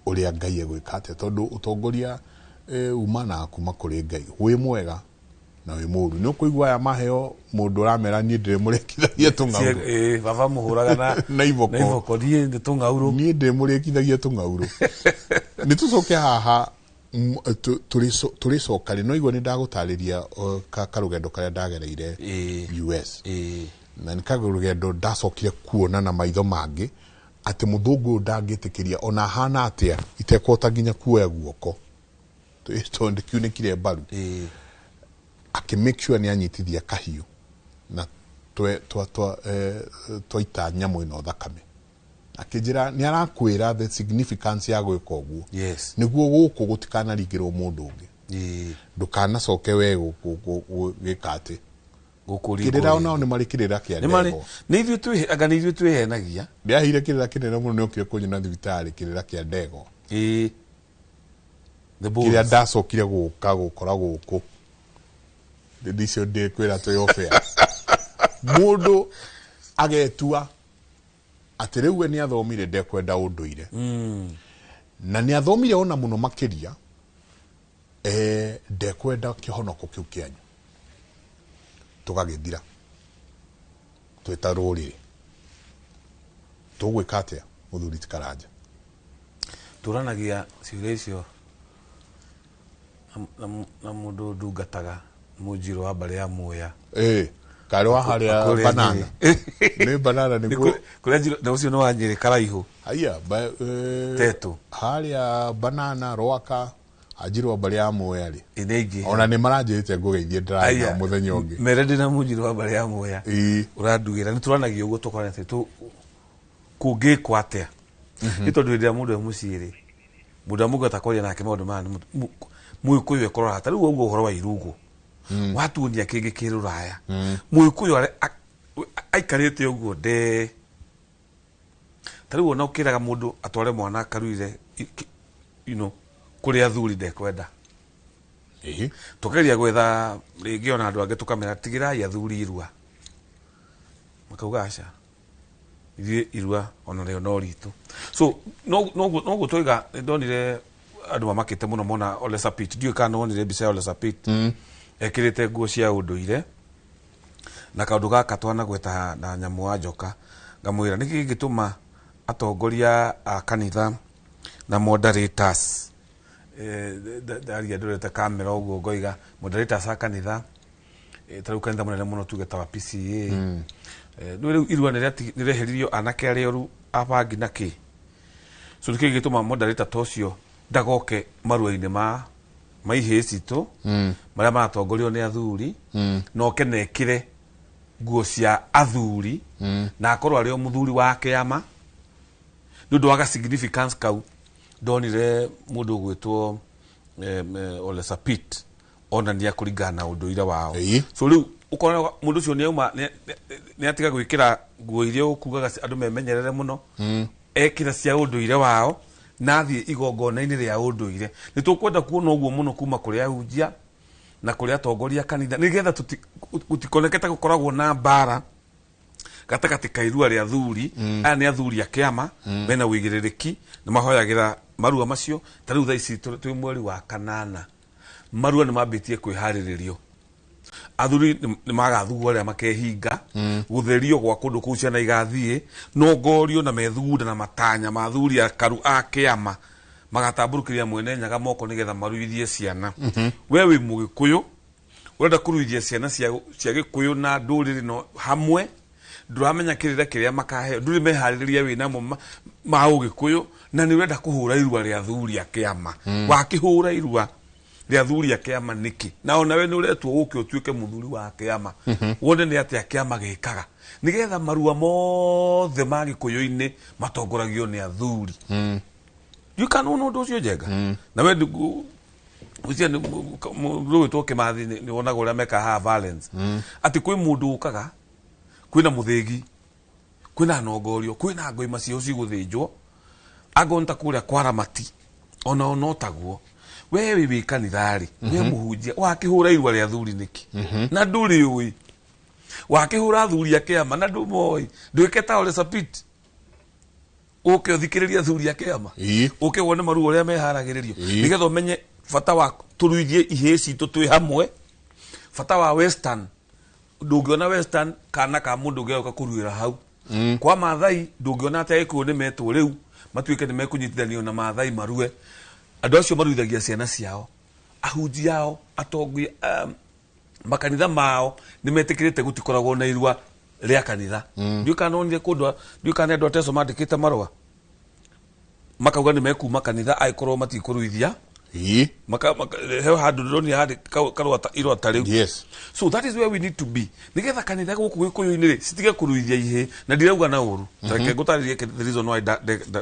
uria Ngai egwikate tondu utongoria umana kuma kuri Ngai wi mwega na wi muru ni ukuigwa ya maheo mundu ramera ni ndire murekithagia tungauru baba muhuraga na ivoko die ndi tungauru ni ndire murekithagia tungauru ni tucoke haha turicoka no igwa ni ndagutariria karugendo karia ndagereire US na nikarugendo ndacokire kuona na maitho mangi ati muthungu ndangitikiria ona hana atia itekota nginya kuoya guoko tondu kiune kire mbaru make sure ni anyitithia kahiu na twaita nyamu ino thakame akijira ni arakwira the significance ya gwika uguo niguo guku gutikana rigirwo mundu ungi ndukana coke we gikate kirira ona ni marikirira kia ndego ni ithu twehenagia ndiahire kirira kinene muno nokire kunyina thibitari kirira kia ndego the bulls kirira ndacokire guka gukora guku ndicio ndi kwira toyofea mundu agetua ati riu ni athomire ndekwenda unduire na ni athomire ona muno makiria ndekwenda kihonoko kiu kianyu tugagithira twita ruriri tugwika atia muthuri Karanja turanagia ciuria icio na mundu ndungataga mujiro wa mbari ya muoya kare wa haria banana ni banana ni kuria jiro na ucio no wanyire karaihu haya tetu haria banana roaka ajiro wa mbari ya muoya ri inegi ona ni maranjite ngugeithie ndira muthenya ungi meredi na mujiro wa mbari ya muoya urandugira ni turanagia uguo tukorete tu kungikwa atia ni tondu ndia mundu muciri muda mugo takoria nake maundu mani muikuyu ekorora hata riu uguo uhoro wa irungu watu ni akingi kiruraya muikuyu aikarite uguo de tariu ona ukiraga mundu atware mwana akaruire kuri athuri ndekwenda tukeria gwetha ringi ona andu angi tukamera tigirai athuri irua makauga aca irua ona reo no ritu so no gutwiga ndonire andu mamakite muno mona Ole Sapit ndiu kana onire bica Ole Sapit ekirite nguo cia unduire na kaundu gaka twana gweta na nyamu wa njoka ngamwira niki gituma atongoria a kanitha na moderators daria ndorete kamera uguo ngoiga moderators a kanitha taru kanitha munene muno tugeta wa PCA nuri irua nireheririo anake arioru abangi naki so niki gituma moderator tocio ndagoke maruaine maihĩci tu maria maratongorio ni athuri no kenekire nguo cia athuri na akorwo ari o muthuri wa kiama nundu waga significance kau ndonire mundu gwitwo Ole Sapit ona ni akuringana na unduire wao so riu ukona mundu cio ni auma ni atiga gwikira nguo iria ukugaga andu memenyerere muno ekira cia unduire wao nathie igongona-ini ria unduire ni tukwenda kuona uguo muno kuma kuri ahunjia na kuri atongoria kanitha nigetha gutikonekete gukoragwo na mbara gatakati ka irua ria athuri aya ni athuri a kiama mena wigiririki ni mahoyagira marua macio tariu thaa ici twi mweri wa kanana marua ni mambitie kwihariririo athuri ni magathugwo ria makehinga gutherio gwa kundu kuu ciana igathie no ngorio na methugunda na matanya mathuri akaru a kiama magatamburukiria mwene nyaga moko nigetha maruithie ciana we wi mugikuyu urenda kuruithia ciana cia gikuyu na nduriri no hamwe nduramenya kirira kiria makahe nduri mehaririria wina mo ma ugikuyu na ni urenda kuhura irua ria athuri a kiama wakihura irua ria athuri a kiama niki na ona we ni uretwo uke utuike muthuri wa kiama wone ni atia kiama gikaga nigetha marua mothe ma gikuyu-ini matongoragio ni athuri you can know those you jega na we ucia ndu to Kimathi ni wonaga uria meka ha violence ati kwi mundu ukaga kwina muthegi kwina nongorio kwina ngoima cio ciguthinjwo agonta kuria kwa Ramati ona taguo wewe wi kanithari we muhunjia wakihura irwa ria thuri niki na nduri ui wakihura thuri akema na ndumoi ndwike ta ole sapit uke uthikiriria thuri akema uke wone maruo ria meharagiririo nigetho menye fata wa turuithie ihe citu twi hamwe fata wa western ndungiona western kana ka mundu ngeuka kuruira hau kwa mathai ndungiona ate ikuo ni metwo riu matuike ni mekunyitithanio na mathai marue andu acio maruithagia ciana ciao ahunji yao atongoria makanitha mao ni metikirite gutikoragwo na irua ria kanitha ndiukanonire kundu ndiukanendu ateso mandikite marua makauga ni mekuma kanitha aikorwo matikuruithia heo handu ndoni hadi karwa irwa tariu yes so that is where we need to be nigetha kanitha guku gikuyu-ini ri citige kuruithia ihe na ndirauga na uru reke ngutaririe the reason why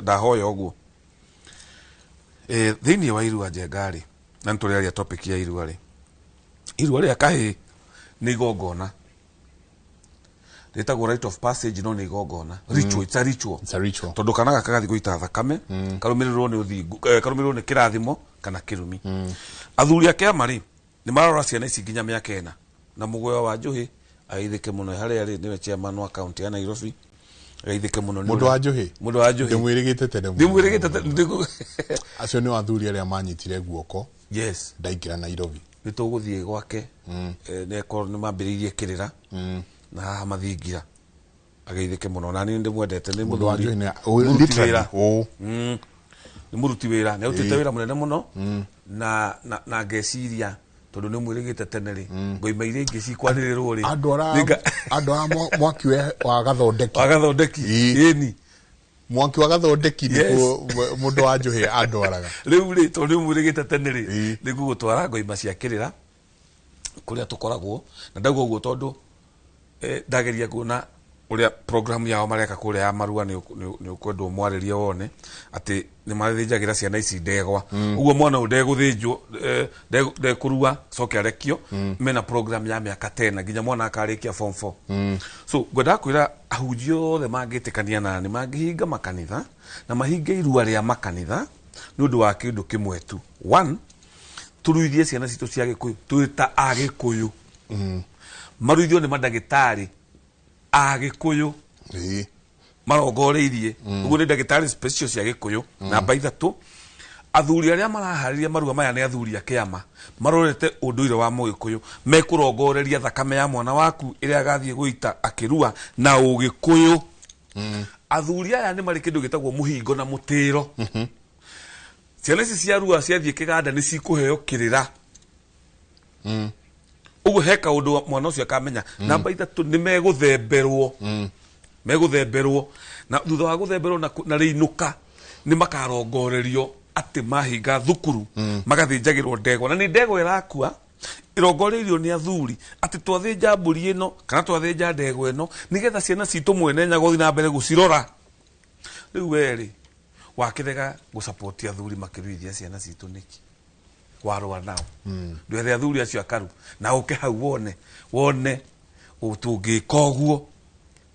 ndahoya uguo thiini wa irua njengari na nturiaria topic ya irua ria kahi ni igongona ritagwo right of passage no ni igongona ritual it's a ritual tondu kana gakathi guita thakame karumirirwo ni uthingu karumirirwo ni kirathimo kana kirumi athuri ake amari ni marora ciana ici nginya miaka 4 na mugoyo wa njuhi aithike muno hari ari niwe chairman wa county ya Nairobi aithike muno mundu wa njuhi ndimwirigite tene acio ni athuri aria manyitire guoko yes ndaikira Nairobi nituguthie gwake neko ni mambiririe kirira na haha mathingira ageithike muno na ni ndimwendete ni mundu wa njuhi ni muruti wira ne utete wira munene muno na ngeciria tondu ni mwirigite tene ri ngoima ire ingi cikwaniririrwo ri andora mwakiwe wa gathondeki ini mwanki wa gathondeki ni mundu wa njuhi andoraga riu ri tondu mwirigite tene ri ni gugutwara ngoima cia kirira kuria tukoragwo na ndaguo guo tondu ndageria kuona uria program yao mareka kuria ya marua ni ukwendwo mwariria wone ati ni marithinjagira ciana ici ndegwa uguo mwana ndeguthinjwo ndekurua coke arekio mena program ya miaka 10 nginya mwana akarikia form 4 so ngwenda kwira ahunji othe mangitikania na ni mangihinga makanitha na mahinge irua ria makanitha ni undu wa kindu kimwe tu 1 turuithie ciana citu cia gikuyu twita agikuyu maruithio ni madagitari agikuyu marongoreirie uguo ni ndagitari special cia gikuyu namba 3 athuri aria marahariria marua maya ni athuri akiama marorete unduire wa mugikuyu mekurongoreria thakame ya mwana waku iria agathie guita akirua na ugikuyu athuri aya ni mari kindu gitagwo muhingo na mutiro ciana ici cia rua ciathie kiganda ni cikuheo kirira ugu heka undu mwana ucio akamenya namba 3 ni meguthemberwo na thutha wa guthemberwo na riinuka ni makarongorerio ati mahinga thukuru magathinjagirwo ndegwa na ni ndegwa irakua irongoreirio ni athuri ati twathinja mburi ino kana twathinja ndegwa ino nigetha ciana citu mwene nyagothi na mbere gucirora riu weri wakirega gusupport athuri makiruithia ciana citu niki warwa nao ndwethe athuri acio akaru na uke hau wone utungikoguo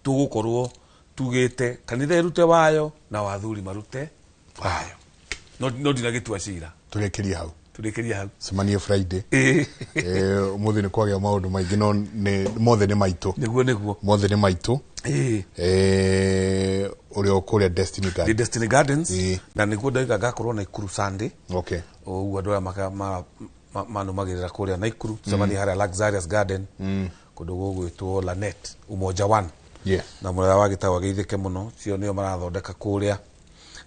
tugukorwo tugite kanitha irute wayo na wathuri marute wayo no ndinagitua cira turekeria hau semania Friday umuthi ni kwagia maundu maingi no ni mothe ni maitu niguo mothe ni maitu uria ukuria Destiny Gardens na niguo ndaiga ngakorwo na Ikuru Sunday okay uguo andu aya manumagirira kuria na Ikuru semania haria Luxurious Garden kundu gugwitwo Lanet Umoja 1 na muria wagitagwo geithike muno cio nio marathondeka kuria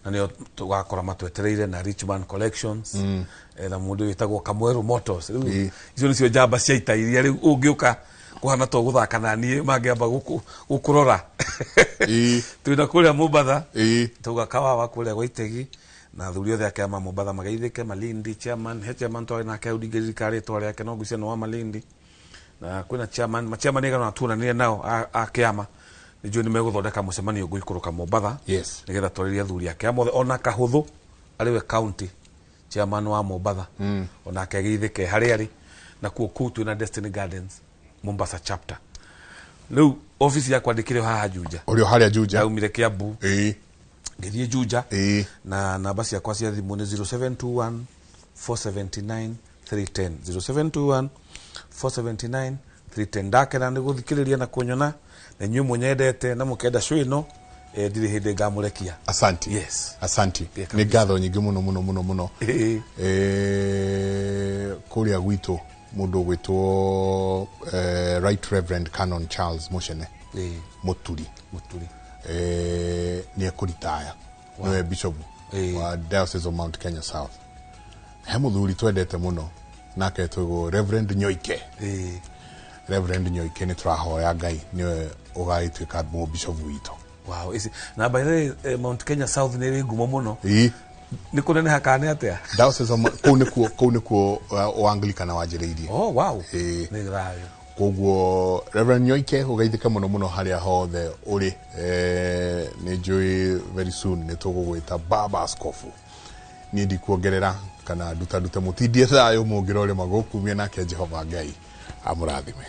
na nio tugakora matwetereire na Richmond Collections na mundu witagwo Kamweru Motors icio nicio njamba cia ita iria riu ungiuka kuhana to guthaka na nie mangiamba gukurora twina kuria Mombasa tugakawa wa kuria Gwaitegi na athuri othe ake ama Mombasa mageithike Malindi chairman to na kaudi girikari to yake no gucia no wa Malindi na kwina chairman ega na tuna ni nao akiama nijo ni meguthondeka mucemanio guikuruka Mombasa nigetha twariria athuri ake amothe ona kahuthu ariwe county chairman wa Mombasa ona akegeithike hari ari na kuo twina Destiny Gardens Mombasa chapter riu office yakwa ndikire haha Juja urio haria Juja umire Kiambu ngithie Juja na namba ciakwa cia thimu ni 0721 479 310 0721 479 310 ndakena nä gå thikä rä ria na kunyona na inyuä må nyendete na må kenda show ino ndirä hä ndä ngamå rekia. Asanti. Yes. Asanti. Nä ngatho nyingä må no må no må no må no kå rä a gwitå må ndå gwä two Right Reverend Canon Charles Mushene Muturi nä ekå ritaya nä bishop wa Diocese of Mount Kenya South. He må thuri twendete må no nake twĩgwo Reverend Nyoike. Reverend Nyoike nĩ tũrahoya Ngai nĩwe ũgagĩtuĩka mũ bishop witũ. Wow, na by the way, Mount Kenya South nĩ ĩrĩ ngumo mũno. Nĩ kũnene hakane atĩa? Diocese kũu nĩkuo Ũanglikana wanjĩrĩirie. Oh wow. Nĩ thayũ. Koguo Reverend Nyoike ũgeithĩke mũno mũno harĩa hothe ũrĩ. Nĩ njũĩ very soon nĩ tũgũgwĩta Baba Askofu. Niĩ ndikuongerera kana ndute mũtindie thayũ mũngĩra ũrĩa magũkumia nake Jehova Ngai amũrathime.